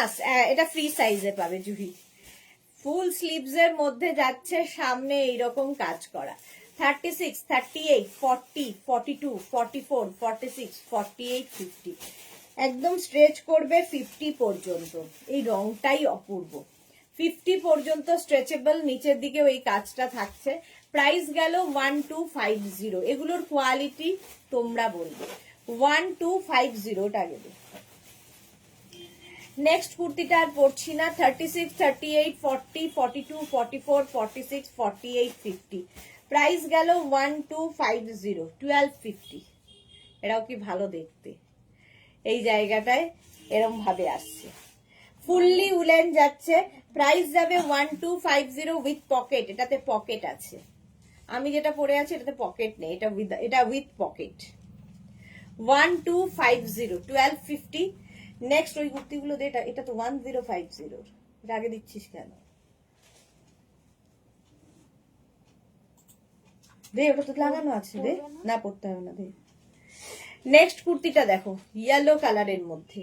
এটা ফ্রি সাইজে পাবে জুহি। ফুল স্লিভস এর মধ্যে যাচ্ছে, সামনে এইরকম কাজ করা। 36, 38, 40, 42, 44, 46, 48, 50, একদম স্ট্রেচ করবে 50 পর্যন্ত। এই রংটাই অপূর্ব। 50 পর্যন্ত স্ট্রেচেবল, নিচের দিকে ওই কাজটা থাকছে। প্রাইস গেল 1250। এগুলোর কোয়ালিটি তোমরা বলবে। 1250 টাকা দেবে। নেক্সট কুর্তিটা আর পড়ছি না। 36, 38, 40, 42, 44, 46, 48, 50, প্রাইস গেল 1250, 1250। এটাও কি ভালো দেখতে, এই জায়গাটায় এরম ভাবে আসছে, ফুললি উলেন যাচ্ছে। প্রাইস যাবে 1250 উইথ পকেট, এটাতে পকেট আছে। আমি যেটা পরে আছি এটাতে পকেট নেই, এটা উইথ পকেট। 1250, 1250। নেক্সট ওই কুর্তিগুলো দে, এটা তো 1050, এটা আগে দিচ্ছিস কেন? দে, ওটা তো লাগানো আছে, দে, না পড়তে হবে না, দে। নেক্সট কুর্তিটা দেখো, ইয়েলো কালারের মধ্যে,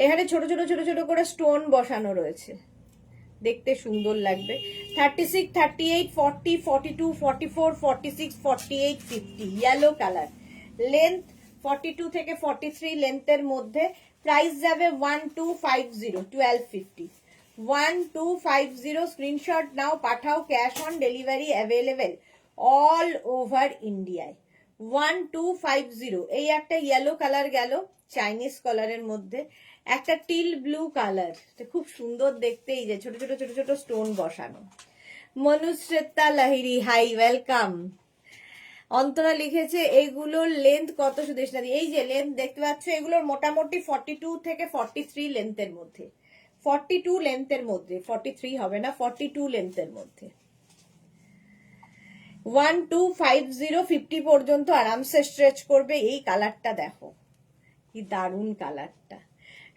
এখানে ছোট ছোট ছোট ছোট করে স্টোন বসানো রয়েছে, দেখতে সুন্দর লাগবে। 36, 38, 40, 42, 44, 46, 48, 50 ইয়েলো কালার, লেন্থ 42 থেকে 43 লেন্থের মধ্যে। প্রাইস যাবে 1250, 1250, 1250। স্ক্রিনশট নাও, পাঠাও, cash on delivery available all over ইন্ডিয়ায়। 1250। এই একটা ইয়েলো কালার গেল চাইনিজ কালারের মধ্যে, একটা টিল ব্লু কালার, খুব সুন্দর দেখতে, এই যে ছোট ছোট ছোট ছোট স্টোন বসানো। মনুশ্রেতা লাহিরি, হাই, ওয়েলকাম। অন্তরা লিখেছে এইগুলোর লেন্থ কত সুদেশনাদি? এই যে লেন্থ দেখতে পাচ্ছ, এগুলোর মোটামুটি 42 থেকে 43 লেন্থের মধ্যে, 42 লেন্থের মধ্যে, 43 হবে না, 42 লেন্থের মধ্যে। 1250, 50 পর্যন্ত আরামসে স্ট্রেচ করবে। এই কালারটা দেখো কি দারুণ কালারটা,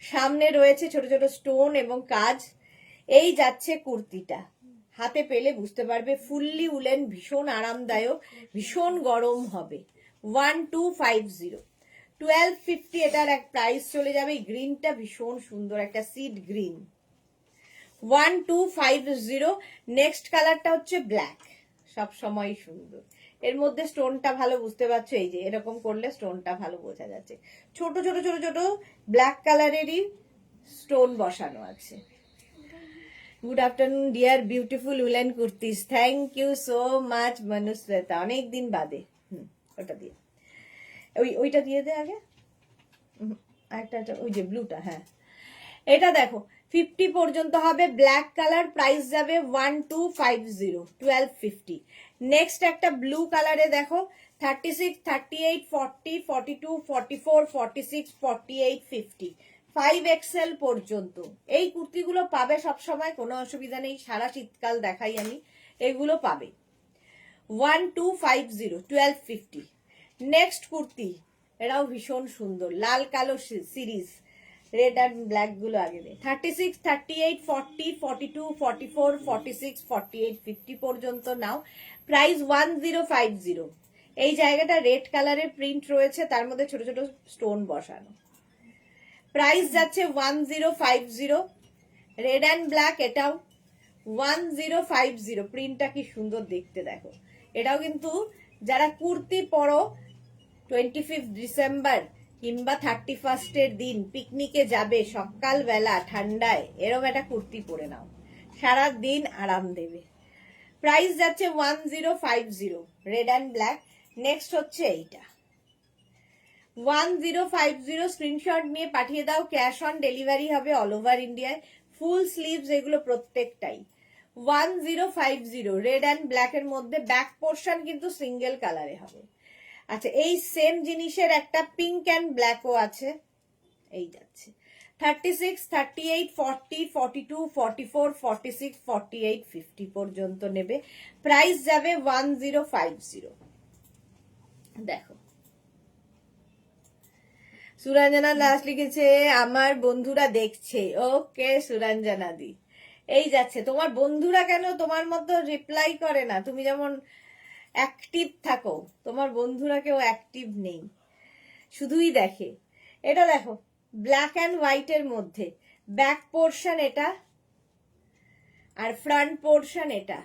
সামনে রয়েছে ছোট ছোট স্টোন এবং কাজ। এই যাচ্ছে কুর্তিটা, হাতে পেলে বুঝতে পারবে, ফুললি উলেন, ভীষণ আরামদায়ক, ভীষণ গরম হবে। 1250, 1250 এটার এক প্রাইস চলে যাবে। এই গ্রিনটা ভীষণ সুন্দর, একটা সিড গ্রিন। 1250। নেক্সট কালারটা হচ্ছে ব্ল্যাক, সব সময় সুন্দর। এর মধ্যে স্টোনটা ভালো বুঝতে পারছো, এই যে এরকম করলে স্টোনটা ভালো বোঝা যাচ্ছে, ছোট ছোট ছোট ছোট ব্ল্যাক কালারেরই স্টোন বসানো আছে। Good afternoon dear beautiful woollen kurtis, thank you so much Manushreta, অনেকদিন বাদে। ওটা দিয়ে, ওইটা দিয়ে দে আগে, একটা ওই যে ব্লুটা, হ্যাঁ এটা দেখো 50 পর্যন্ত হবে, ব্ল্যাক কালার, প্রাইস যাবে 1250, 1250। নেক্সট একটা ব্লু কালারে দেখো 36, 38, 40, 42, 44, 46, 48, 50, 5XL পর্যন্ত। এই কুর্তিগুলো পাবে সবসময়, কোনো অসুবিধা নেই, সারা শীতকাল দেখাই আমি, এগুলো পাবে। 1250, 1250। নেক্সট কুর্তি, এটাও ভীষণ সুন্দর, লাল কালো সিরিজ, রেড অ্যান্ড ব্ল্যাক গুলো আগে দে। 36, 38, 40, 42, 44, 46, 48, 50 পর্যন্ত নাও। প্রাইস 1050। এই জায়গাটা রেড কালারের প্রিন্ট রয়েছে, তার মধ্যে ছোট ছোট স্টোন বসানো। প্রাইস যাচ্ছে 1050, রেড অ্যান্ড ব্ল্যাক, এটাও 1050। প্রিন্টটা কি সুন্দর দেখতে দেখো। এটাও কিন্তু যারা কুর্তি পরো 25 ডিসেম্বর কিংবা 31 দিন পিকনিকে যাবে, সকালবেলা ঠান্ডায় এরকম একটা কুর্তি পরে নাও, সারা দিন আরাম দেবে। প্রাইস যাচ্ছে 1050, রেড অ্যান্ড ব্ল্যাক। নেক্সট হচ্ছে এইটা 1050। স্ক্রিনশট নিয়ে পাঠিয়ে দাও, ক্যাশ অন ডেলিভারি হবে অল ওভার ইন্ডিয়ায়। ফুল স্লিভস এগুলো প্রত্যেকটাই। 1050, রেড অ্যান্ড ব্ল্যাক এর মধ্যে, ব্যাক পোর্শন কিন্তু সিঙ্গেল কালারে হবে। আচ্ছা, এই সেম জিনিসের একটা পিঙ্ক অ্যান্ড ব্ল্যাকও আছে, এই যাচ্ছে 36, 38, 40, 42, 44, 46, 48, 50 পর্যন্ত নেবে। প্রাইস যাবে 1050। দেখো সুরঞ্জনা দাস লিখেছে আমার বন্ধুরা দেখছে, ওকে সুরঞ্জনা দি। এই যাচ্ছে, তোমার বন্ধুরা কেন তোমার মতো রিপ্লাই করে না? তুমি যেমন অ্যাক্টিভ থাকো, তোমার বন্ধুরা কেউ অ্যাক্টিভ নেই, শুধুই দেখে। এটা দেখো ব্ল্যাক অ্যান্ড হোয়াইট এর মধ্যে, ব্যাক পোর্শন এটা আর ফ্রন্ট পোর্শন এটা।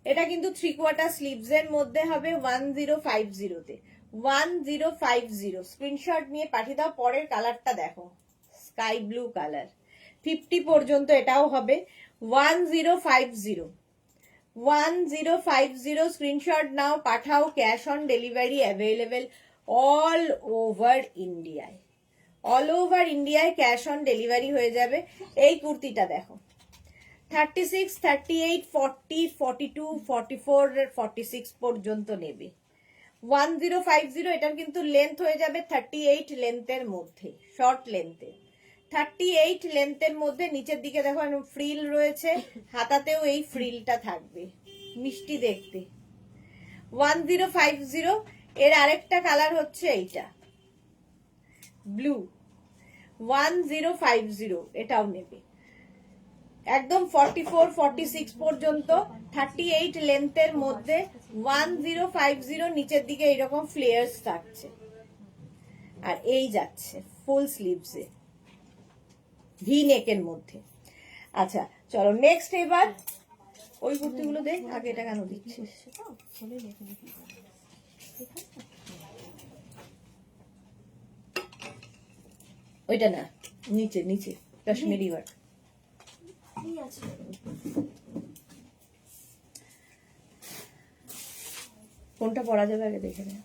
এটা কিন্তু 3/4 স্লিভস এর মধ্যে হবে 1050 তে। 1050 স্ক্রিনশট নিয়ে পাঠিয়ে দাও। পরের কালারটা দেখো, স্কাই ব্লু কালার, 50 পর্যন্ত এটাও হবে। 1050, 1050 স্ক্রিনশট নাও, পাঠাও, cash on delivery available all over ইন্ডিয়ায়। অল ওভার ইন্ডিয়ায় ক্যাশ অন ডেলিভারি হয়ে যাবে। এই কুর্তিটা দেখো 36, 38, 40, 42, 44, 46 পর্যন্ত নেবে। 1050, এটার কিন্তু লেন্থ হয়ে যাবে 38 লেন্থের মধ্যে, শর্ট লেন্থে 38 লেন্থের মধ্যে। নিচের দিকে দেখো ফ্রিল রয়েছে, হাতাতেও এই ফ্রিলটা থাকবে, মিষ্টি দেখতে। 1050। এর আরেকটা কালার হচ্ছে এইটা ব্লু, 1050 এটাও নেবে। একদম 44, 46 পর্যন্ত, 38 লেন্থের মধ্যে 1050। নিচের দিকে এইরকম ফ্লেয়ার্স থাকছে, আর এই যাচ্ছে ফুল স্লিভসে, ভি নেকের মধ্যে। আচ্ছা চলো নেক্সট এবার ওই কুর্তিগুলো দেখ, আগে এটা কেন দিচ্ছিস? ওইটা না, নিচে নিচে কাশ্মীরি ওয়ার্ক। কোনটা পরা যাবে আগে দেখে নে।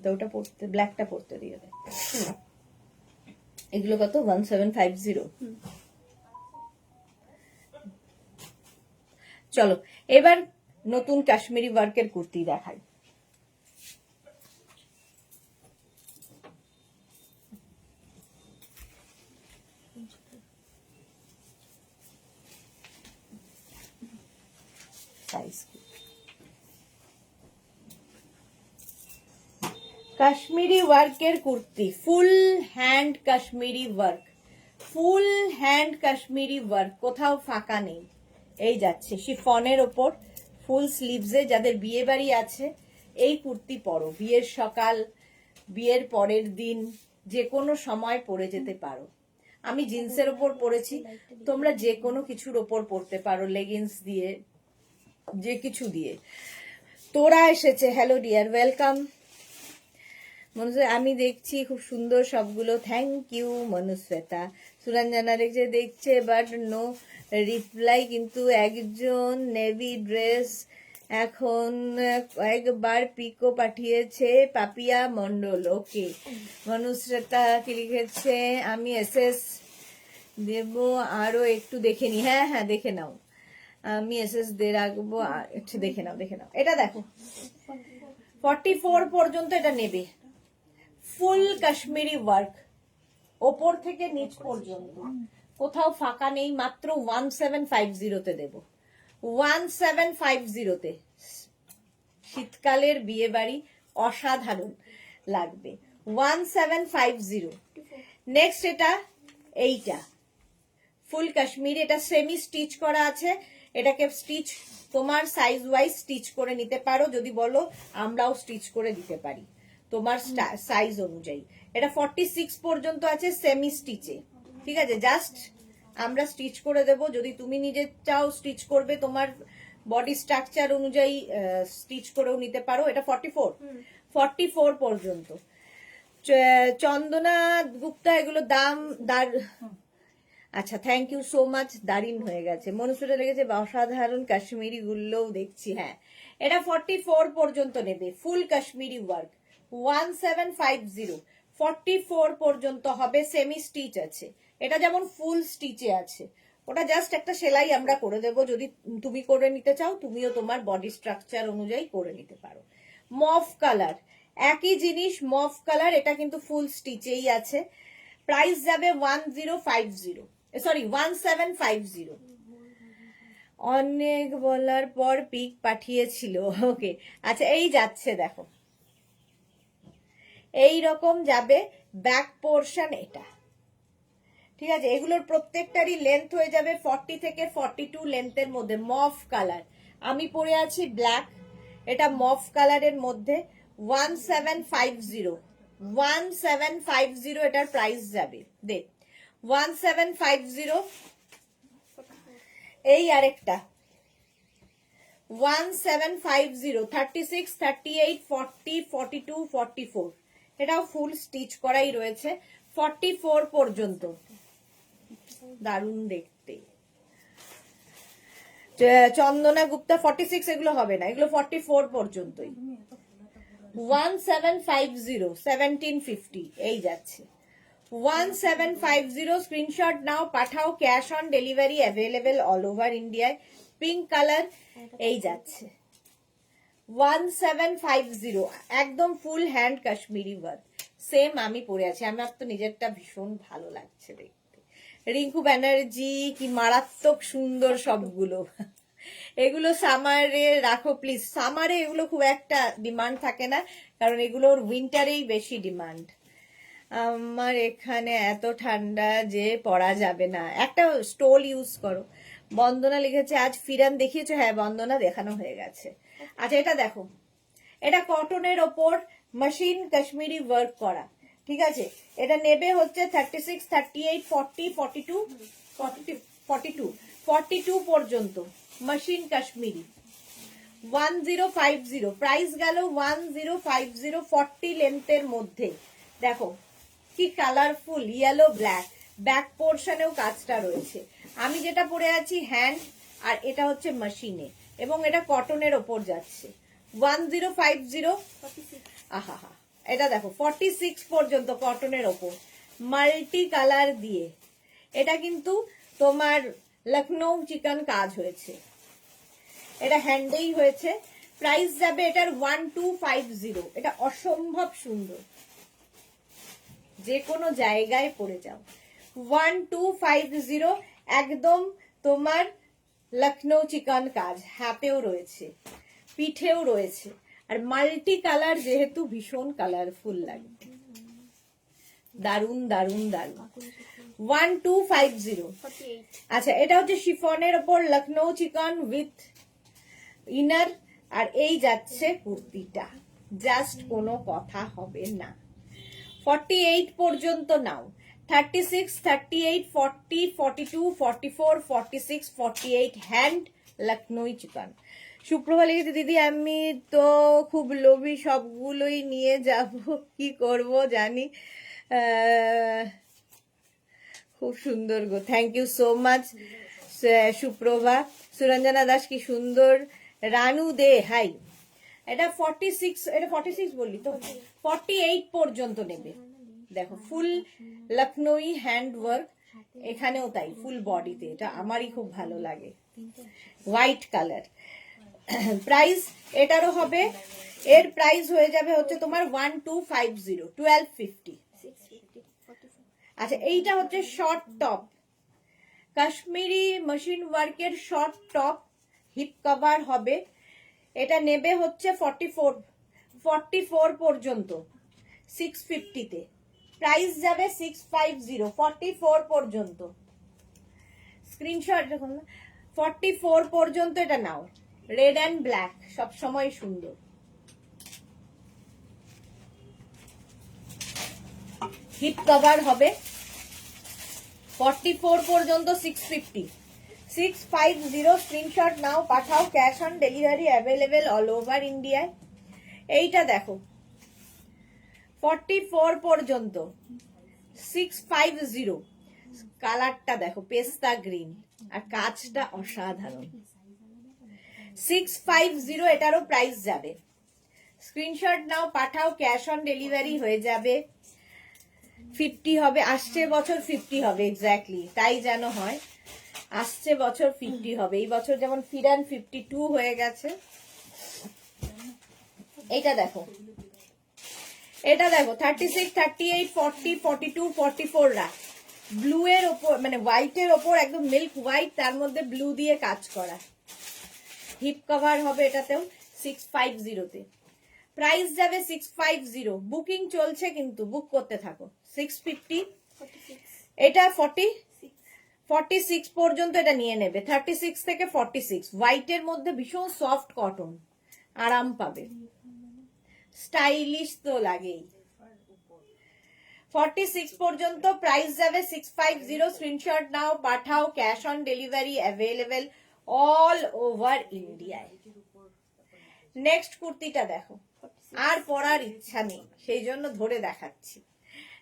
তো ওটা পড়তে, ব্ল্যাকটা পড়তে দিয়ে দে। এগুলো কত? 1750। চলো এবার নতুন কাশ্মীরি ওয়ার্কের কুর্তি দেখাই। কাশ্মীরি ওয়ার্কের kurti, full hand Kashmiri work, full hand Kashmiri work, কোথাও ফাঁকা নেই। এই যাচ্ছে শিফনের ওপর ফুল স্লিভসে। যাদের বিয়ে বাড়ি আছে এই কুর্তি পরো, বিয়ের সকাল, বিয়ের পরের দিন, যে কোনো সময় পরে যেতে পারো। আমি জিন্সের ওপর পরেছি, তোমরা যে কোনো কিছুর ওপর পরতে পারো, লেগিংস দিয়ে, যে কিছু দিয়ে। তোরা এসেছে, হ্যালো ডিয়ার, ওয়েলকাম। আমি দেখছি খুব সুন্দর সবগুলো, থ্যাংক ইউ মনুশ্বেতা। সুরঞ্জনা দেখছে বাট নো রিপ্লাই, কিন্তু একজন নেভি ড্রেস এখন কয়েকবার পিকও পাঠিয়েছে, পাপিয়া মন্ডল। ওকে, মনুশ্বেতা কি লিখেছে? আমি এসএস দেব, আরো একটু দেখে নি। হ্যাঁ হ্যাঁ দেখে নাও, আমি এসএস দিয়ে রাখবো, একটু দেখে নাও, দেখে নাও। এটা দেখো 44 পর্যন্ত এটা নেবে, ফুল কাশ্মীরি ওয়ার্ক, ওপর থেকে নিচ পর্যন্ত, কোথাও ফাঁকা নেই। মাত্র 1750 দেব, 1750। শীতকালের বিয়ে বাড়ি অসাধারণ লাগবে, 1750। নেক্সট এটা, এইটা ফুল কাশ্মীরি, এটা সেমি স্টিচ করা আছে। এটাকে স্টিচ তোমার সাইজ ওয়াইজ স্টিচ করে নিতে পারো, যদি বলো আমরাও স্টিচ করে দিতে পারি তোমার সাইজ অনুযায়ী। এটা 46 পর্যন্ত আছে সেমি স্টিচে, ঠিক আছে? জাস্ট আমরা স্টিচ করে দেব, যদি তুমি নিজে চাও স্টিচ করবে তোমার বডি স্ট্রাকচার অনুযায়ী স্টিচ করেও নিতে পারো। এটা 44 পর্যন্ত। চন্দনা গুপ্তা, এগুলো দাম আচ্ছা থ্যাংক ইউ সো মাচ, দারুণ হয়ে গেছে। মনুষ্যটা লেগেছে অসাধারণ, কাশ্মীরি গুলোও দেখছি। হ্যাঁ, এটা 44 পর্যন্ত নেবে, ফুল কাশ্মীরি ওয়ার্ক, 1750। 44 পর্যন্ত হবে, সেমি স্টিচ আছে। এটা যেমন ফুল স্টিচে আছে, ওটা জাস্ট একটা সেলাই আমরা করে দেব। যদি তুমি করে নিতে চাও, তুমিও তোমার বডি স্ট্রাকচার অনুযায়ী করে নিতে পারো। মফ কালার, একই জিনিস, মফ কালার, এটা কিন্তু ফুল স্টিচেই আছে। প্রাইস যাবে 1050, সরি 1750। অনেক বলার পর পিক পাঠিয়েছিল। ওকে, আচ্ছা এই যাচ্ছে দেখো, এই রকম যাবে ব্যাক পোর্শন এটা, ঠিক আছে? এগুলোর প্রত্যেকটারই লেন্থ হয়ে যাবে 40 থেকে 42 লেন্থের মধ্যে। মফ কালার, আমি পরে আছি ব্ল্যাক, এটা মফ কালারের মধ্যে 1750, 1750 এটার প্রাইস যাবে। দেখ 1750। এই আরেকটা 1750, 36, 38, 40, 42, 44, এটাও ফুল স্টিচ করাই রয়েছে 44 পর্যন্ত। দারুণ দেখতে। চন্দনা গুপ্তা 46, এগুলো হবে না, এগুলো 44 পর্যন্তই। 1750, 1750 এই যাচ্ছে, 1750। স্ক্রিনশট নাও, পাঠাও, cash on delivery available all over ইন্ডিয়ায়। পিঙ্ক কালার, এই যাচ্ছে 1750, একদম full hand Kashmiri work, same আমি পরে আছি। আমার তো নিজেরটা ভীষণ ভালো লাগছে দেখতে। রিঙ্কু ব্যানার্জি, কি মারাত্মক সুন্দর সবগুলো। এগুলো সামারে রাখো প্লিজ, সামারে এগুলো খুব একটা ডিমান্ড থাকে না, কারণ এগুলোর উইন্টারেই বেশি ডিমান্ড। আমার এখানে এত ঠান্ডা যে পরা যাবে না, একটা স্টোল ইউজ করো। বন্দনা লিখেছে আজ ফিরান দেখিয়েছো, হ্যাঁ বন্দনা দেখানো হয়ে গেছে। আচ্ছা এটা দেখো, এটা কটনের ওপর মেশিন কাশ্মীরি ওয়ার্ক করা, ঠিক আছে, এটা নেবে হচ্ছে 36, 38, 40, 42, 42 পর্যন্ত মশিন কাশ্মীরি 1050, প্রাইস গেল 1050, 40 লেন্থের মধ্যে। দেখো কি কালারফুল ইয়েলো ব্ল্যাক, ব্যাক পোর্শনেও কাজটা রয়েছে। আমি যেটা পরে আছি হ্যান্ড, আর এটা হচ্ছে মেশিনে, এবং এটা কটনের ওপর যাচ্ছে 1050। আহা হা, এটা দেখো 46 পর্যন্ত কটনের ওপর মাল্টি কালার দিয়ে। এটা কিন্তু তোমার লখনৌ চিকন কাজ হয়েছে, এটা হ্যান্ডেই হয়েছে। প্রাইস যাবে এটার 1250। এটা অসম্ভব সুন্দর, যে কোনো জায়গায় পরে যাও। 1250, একদম তোমার লখনৌ চিকন কাজ, হাতেও রয়েছে, পিঠেও রয়েছে, আর মাল্টি কালার, যেহেতু ভীষণ কালারফুল লাগবে। দারুন দারুন দারুন। 1250। আচ্ছা, এটা হচ্ছে শিফনের ওপর লখনৌ চিকন উইথ ইনার, আর এই যাচ্ছে কুর্তিটা, জাস্ট কোনো কথা হবে না। 48 পর্যন্ত নাও, 36, 38, 40, 42, 44, 46, 48 হ্যান্ড লখনৌ চিকন। সুপ্রভা লিখেছে, দিদি আমি তো খুব লোভী, সবগুলোই নিয়ে যাব, কি করব জানি। খুব সুন্দর গো, thank you so much Suprabha. Suranjana Das, কি সুন্দর। রানু দে, হাই। এটা 46, এটা 46 বললি তো, 48 পর্যন্ত নেবে। দেখো ফুল লখনৌই হ্যান্ড ওয়ার্ক, এখানেও তাই ফুল বডিতে, এটা আমারই খুব ভালো লাগে, হোয়াইট কালার। প্রাইস এটারও হবে, এর প্রাইস হয়ে যাবে হচ্ছে তোমার 1250, 1250। আচ্ছা, এইটা হচ্ছে শর্ট টপ, কাশ্মীরি মেশিন ওয়ার্কের শর্ট টপ, হিপ কভার হবে। এটা নেবে হচ্ছে 44 পর্যন্ত 650-তে। প্রাইস যাবে 650, 44 পর্যন্ত। স্ক্রিনশট দেখুন, 44 পর্যন্ত এটা নাও। রেড অ্যান্ড ব্ল্যাক সব সময় সুন্দর। হিপ কভার হবে 44 পর্যন্ত 650। 650 স্ক্রিনশট নাও, পাঠাও, cash on delivery available all over ইন্ডিয়ায়। এইটা দেখো 44 পর্যন্ত 650, কালারটা দেখো পেস্তা গ্রিন, আর কাজটা অসাধারণ। 650 এটারও প্রাইস যাবে। স্ক্রিনশট নাও, পাঠাও, ক্যাশ অন ডেলিভারি হয়ে যাবে। 50 হবে, আসছে বছর 50 হবে, এক্স্যাক্টলি তাই যেন হয়। আসছে বছর 50 হবে, এই বছর যেমন ফিরান 52 হয়ে গেছে। এটা দেখো, এটা দেখো 36, 38, 40, 42, 44 রাখ। ব্লু এর ওপর, মানে হোয়াইটের ওপর, একদম মিল্ক হোয়াইট, তার মধ্যে ব্লু দিয়ে কাজ করা। হিপ কভার হবে এটাতেও 650-তে। প্রাইস যাবে 650। বুকিং চলছে, কিন্তু বুক করতে থাকো। 650, এটা 46 পর্যন্ত এটা নিয়ে নেবে। 36 থেকে 46, হোয়াইটের মধ্যে ভীষণ সফট কটন, আরাম পাবে, স্টাইলিশ তো লাগেই। 46 পর্যন্ত প্রাইস যাবে 650। স্ক্রিনশট নাও, পাঠাও, cash on delivery available all over ইন্ডিয়ায়। নেক্সট কুর্তিটা দেখো, আর পরার ইচ্ছা নেই, সেই জন্য ধরে দেখাচ্ছি।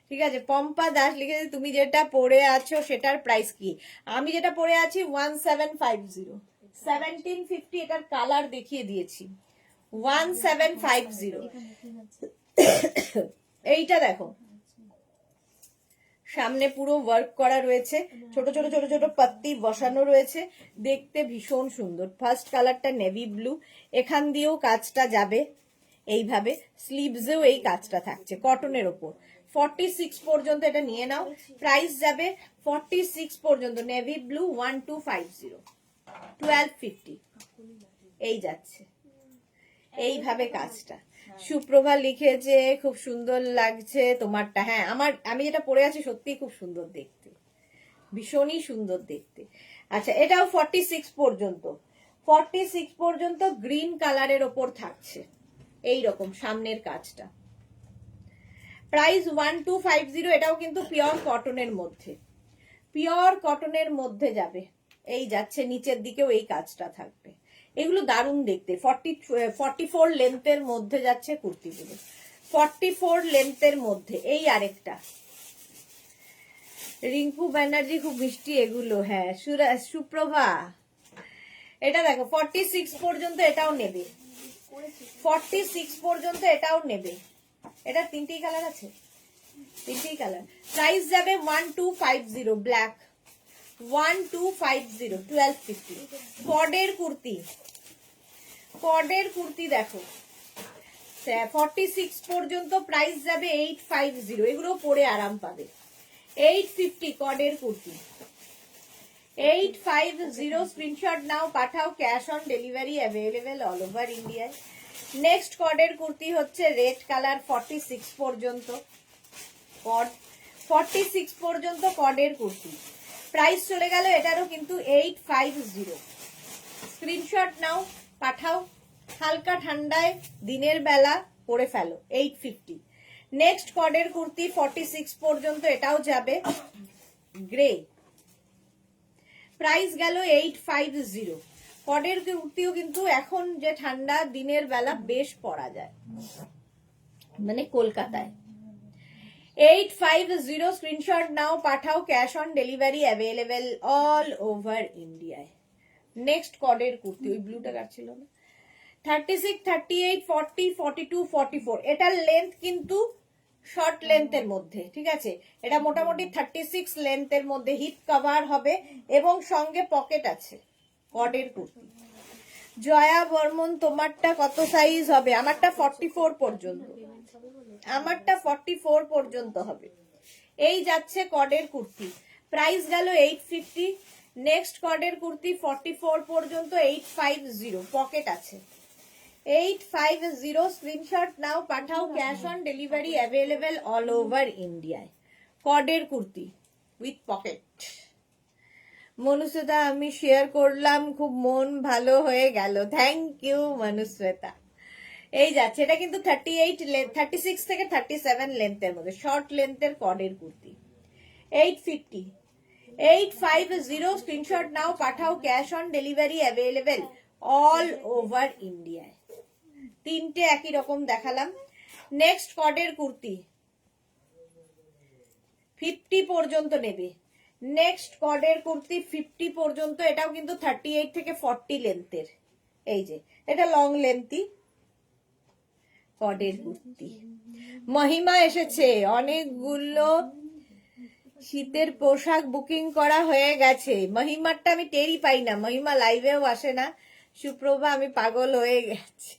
ঠিক আছে, পম্পা দাস লিখেছে, তুমি যেটা পরে আছো সেটার প্রাইস কি? আমি যেটা পরে আছি 1750, 1750, এটার কালার দেখিয়ে দিয়েছি। 1750। এইটা দেখো, সামনে পুরো ওয়ার্ক করা রয়েছে, ছোট ছোট ছোট ছোট পাত্তি বসানো রয়েছে, দেখতে ভীষণ সুন্দর। ফার্স্ট কালারটা নেভি ব্লু, এখান দিয়েও কাজটা যাবে এইভাবে, স্লিভসেও এই কাজটা থাকছে কটনের ওপর। 46 পর্যন্ত এটা নিয়ে নাও, প্রাইস যাবে 46 পর্যন্ত। নেভি ব্লু 1250, 1250 এই যাচ্ছে, এইভাবে কাজটা। সুপ্রভা লিখেছে, খুব সুন্দর লাগছে তোমারটা। হ্যাঁ, আমি যেটা পরে আছি সত্যি খুব সুন্দর দেখতে, ভীষণই সুন্দর দেখতে। আচ্ছা, এটাও 46 পর্যন্ত। 46 পর্যন্ত গ্রিন কালারের ওপর থাকছে, এই রকম সামনের কাজটা। প্রাইস 1250, এটাও কিন্তু পিওর কটনের মধ্যে, পিওর কটনের মধ্যে যাবে। এই যাচ্ছে নিচের দিকেও এই কাজটা থাকবে, এগুলো দারুণ দেখতে। 44 লেন্থের মধ্যে যাচ্ছে কুর্তিগুলো, 44 লেন্থের মধ্যে। এই আরেকটা রিঙ্কু ব্যানার্জি, খুব মিষ্টি এগুলো। হ্যাঁ সুপ্রভা, এটা দেখো 46 পর্যন্ত এটাও নেবে, 46 পর্যন্ত এটাও নেবে। এটা তিনটেই কালার আছে, তিনটেই কালার। প্রাইস যাবে 1250 ব্ল্যাক, 1250, 1250। কডের কুর্তি, কডের কুর্তি দেখো 46 পর্যন্ত প্রাইস যাবে 850, এগুলো পরে আরাম পাবে। 850 কডের কুর্তি, 850। স্ক্রিনশট নাও, পাঠাও, cash on delivery available all over ইন্ডিয়ায়। নেক্সট কডের কুর্তি হচ্ছে রেড কালার, 46 পর্যন্ত কড, 46 পর্যন্ত কডের কুর্তি। প্রাইস চলে গেল এটারও কিন্তু 850। স্ক্রিনশট নাও, পাঠাও, হালকা ঠান্ডায় দিনের বেলা পরে ফেলো। 850। নেক্সট কডের কুর্তি 46 পর্যন্ত, এটাও যাবে গ্রে, প্রাইস গেল 850। কডের কুর্তিও কিন্তু এখন যে ঠান্ডা দিনের বেলা বেশ পরা যায়, মানে কলকাতায়। 850 স্ক্রিনশট নাও, পাঠাও, cash on delivery available all over ইন্ডিয়ায়। নেক্সট কডের কুর্তি, ওই ব্লুটা কাটছিল না, 36, 38, 40, 42, 44। এটার লেন্থ কিন্তু শর্ট লেন্থের মধ্যে, ঠিক আছে। এটা মোটামুটি 36 লেন্থের মধ্যে, হিপ কভার হবে এবং সঙ্গে পকেট আছে। কডের কুর্তি। জয়া বর্মন, তোমারটা কত সাইজ হবে? আমারটা 44 পর্যন্ত, আমারটা 44 পর্যন্ত হবে। এই যাচ্ছে কডের কুর্তি, প্রাইস গেল 850। নেক্সট কডের কুর্তি 44 পর্যন্ত, 850, পকেট আছে। 850 স্ক্রিনশট নাও, পাঠাও, cash on delivery available all over ইন্ডিয়ায়। কডের কুর্তি উইথ পকেট। মনুশ্বেতা, আমি শেয়ার করলাম, খুব মন ভালো হয়ে গেল, থ্যাংক ইউ মনুশ্বেতা। এই যাচ্ছে, এটা কিন্তু 36 থেকে 37 লেন্থের মধ্যে, শর্ট লেন্থের কডের কুর্তি। 850, 850 স্ক্রিনশট নাও, পাঠাও, cash on delivery available all over ইন্ডিয়ায়। তিনটে একই রকম দেখালাম। নেক্সট কডের কুর্তি 50 পর্যন্ত নেবে। নেক্সট কডের কুর্তি 50 পর্যন্ত, এটাও কিন্তু 38 থেকে 40 লেন্থের। এই যে এটা লং লেন্থি কডের কুর্তি। মহিমা এসেছে, অনেকগুলো শীতের পোশাক বুকিং করা হয়ে গেছে। মহিমারটা আমি টেরই পাই না, মহিমা লাইভেও আসে না। সুপ্রভা, আমি পাগল হয়ে গেছি।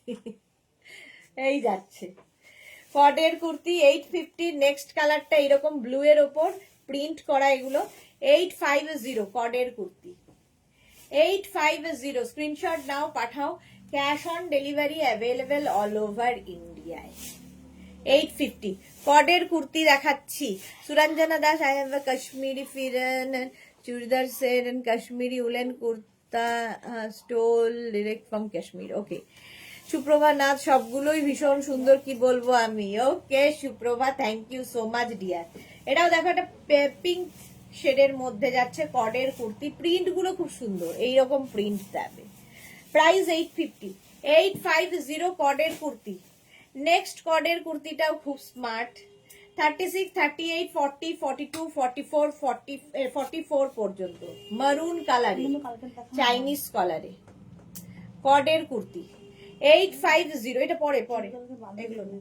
এই যাচ্ছে কডের কুর্তি 850। নেক্সট কালারটা এরকম ব্লু এর ওপর প্রিন্ট করা, এগুলো 850 কডের কুর্তি। 850 স্ক্রিনশট নাও, পাঠাও, cash on delivery available all over ইন্ডিয়ায়। 850 কডের কুর্তি দেখাচ্ছি। Suranjana Das, I have a Kashmiri phiran churidar set and Kashmiri woollen kurta stole direct from Kashmir. Okay Suprabha Nath, সবগুলোই ভীষণ সুন্দর, কি বলবো আমি। Okay Suprabha, thank you so much dear. এটাও দেখো, একটা পিঙ্ক শেডের মধ্যে যাচ্ছে কডের কুর্তি, প্রিন্ট গুলো খুব সুন্দর, এইরকম প্রিন্ট যাবে। প্রাইস 850, 850 কডের কুর্তি। নেক্সট কডের কুর্তিটাও খুব স্মার্ট, 36, 38, 40, 42, 44, 44 পর্যন্ত, মারুন কালারে, চাইনিজ কালারে কডের কুর্তি। 850, এটা পরে পরে এগুলো না।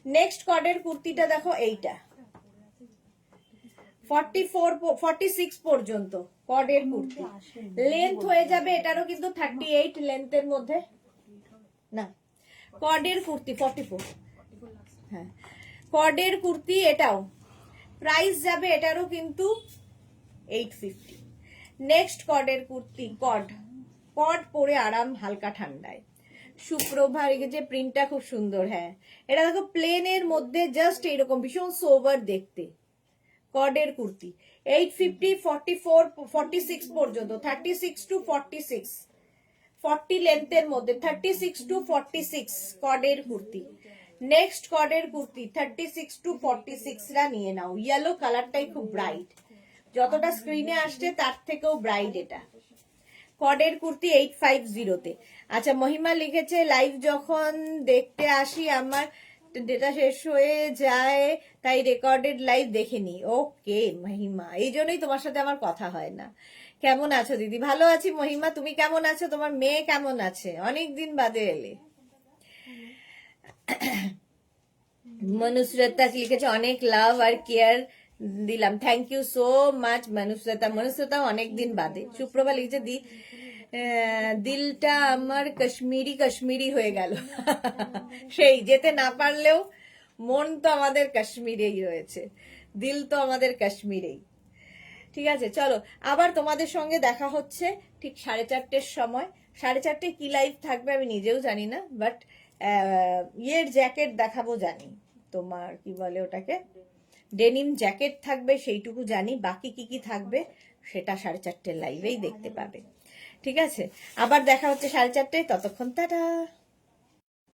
নেক্সট কডের কুর্তিটা দেখো, এইটা 46 পর্যন্ত কডের কুর্তি। লেন্থ হয়ে যাবে এটারও কিন্তু 38 লেন্থের মধ্যে, না কডের কুর্তি 44। হ্যাঁ কডের কুর্তি, এটাও প্রাইস যাবে এটারও কিন্তু 850। নেক্সট কডের কুর্তি, কড পরে আরাম হালকা ঠান্ডায়। সুপ্রভা, যে প্রিন্টটা খুব সুন্দর। হ্যাঁ এটা দেখো প্লেনের মধ্যে জাস্ট এরকম ভীষণ সোভার দেখতে কডের কুর্তি। 850, 44, 46 পর্যন্ত, 36 to 46, 40 লেন্থের মধ্যে, 36 to 46 কডের কুর্তি। নেক্সট কর্ডের কুর্তি 36 to 46 রা নিয়ে নাও। ইয়েলো কালারটাই খুব ব্রাইট, যতটা স্ক্রিনে আসছে তার থেকেও ব্রাইট এটা। কর্ডের কুর্তি 850 তে। আচ্ছা, মহিমা লিখেছে লাইভ যখন দেখতে আসি আমার ডেটা শেষ হয়ে যায়, তাই রেকর্ডেড লাইভ দেখেনি। ওকে মহিমা, এই জন্যই তোমার সাথে আমার কথা হয় না। কেমন আছো দিদি? ভালো আছি মহিমা, তুমি কেমন আছো? তোমার মেয়ে কেমন আছে? অনেকদিন বাদে এলে। মনুশ্রতা লিখেছে অনেক লাভ আর কেয়ার দিলাম, থ্যাংক ইউ সো মাচ মনুশ্রতা। মনুশ্রতা অনেকদিন বাদে। সুপ্রভা লিখেছে দিলটা আমার কাশ্মীরি কাশ্মীরি হয়ে গেল। সেই যেতে না পারলেও মন তো আমাদের কাশ্মীরেই রয়েছে, দিল তো আমাদের কাশ্মীরেই। ঠিক আছে, চলো আবার তোমাদের সঙ্গে দেখা হচ্ছে ঠিক 4:30 সময়। 4:30 কি লাইভ থাকবে আমি নিজেও জানি না, বাট ইয়ের জ্যাকেট দেখাবো জানি, তোমার কি বলে ওটাকে, ডেনিম জ্যাকেট থাকবে সেইটুকু জানি। বাকি কি কি থাকবে সেটা 4:30 লাইভেই দেখতে পাবে। ঠিক আছে, আবার দেখা হচ্ছে 4:30। ততক্ষণ টাটা।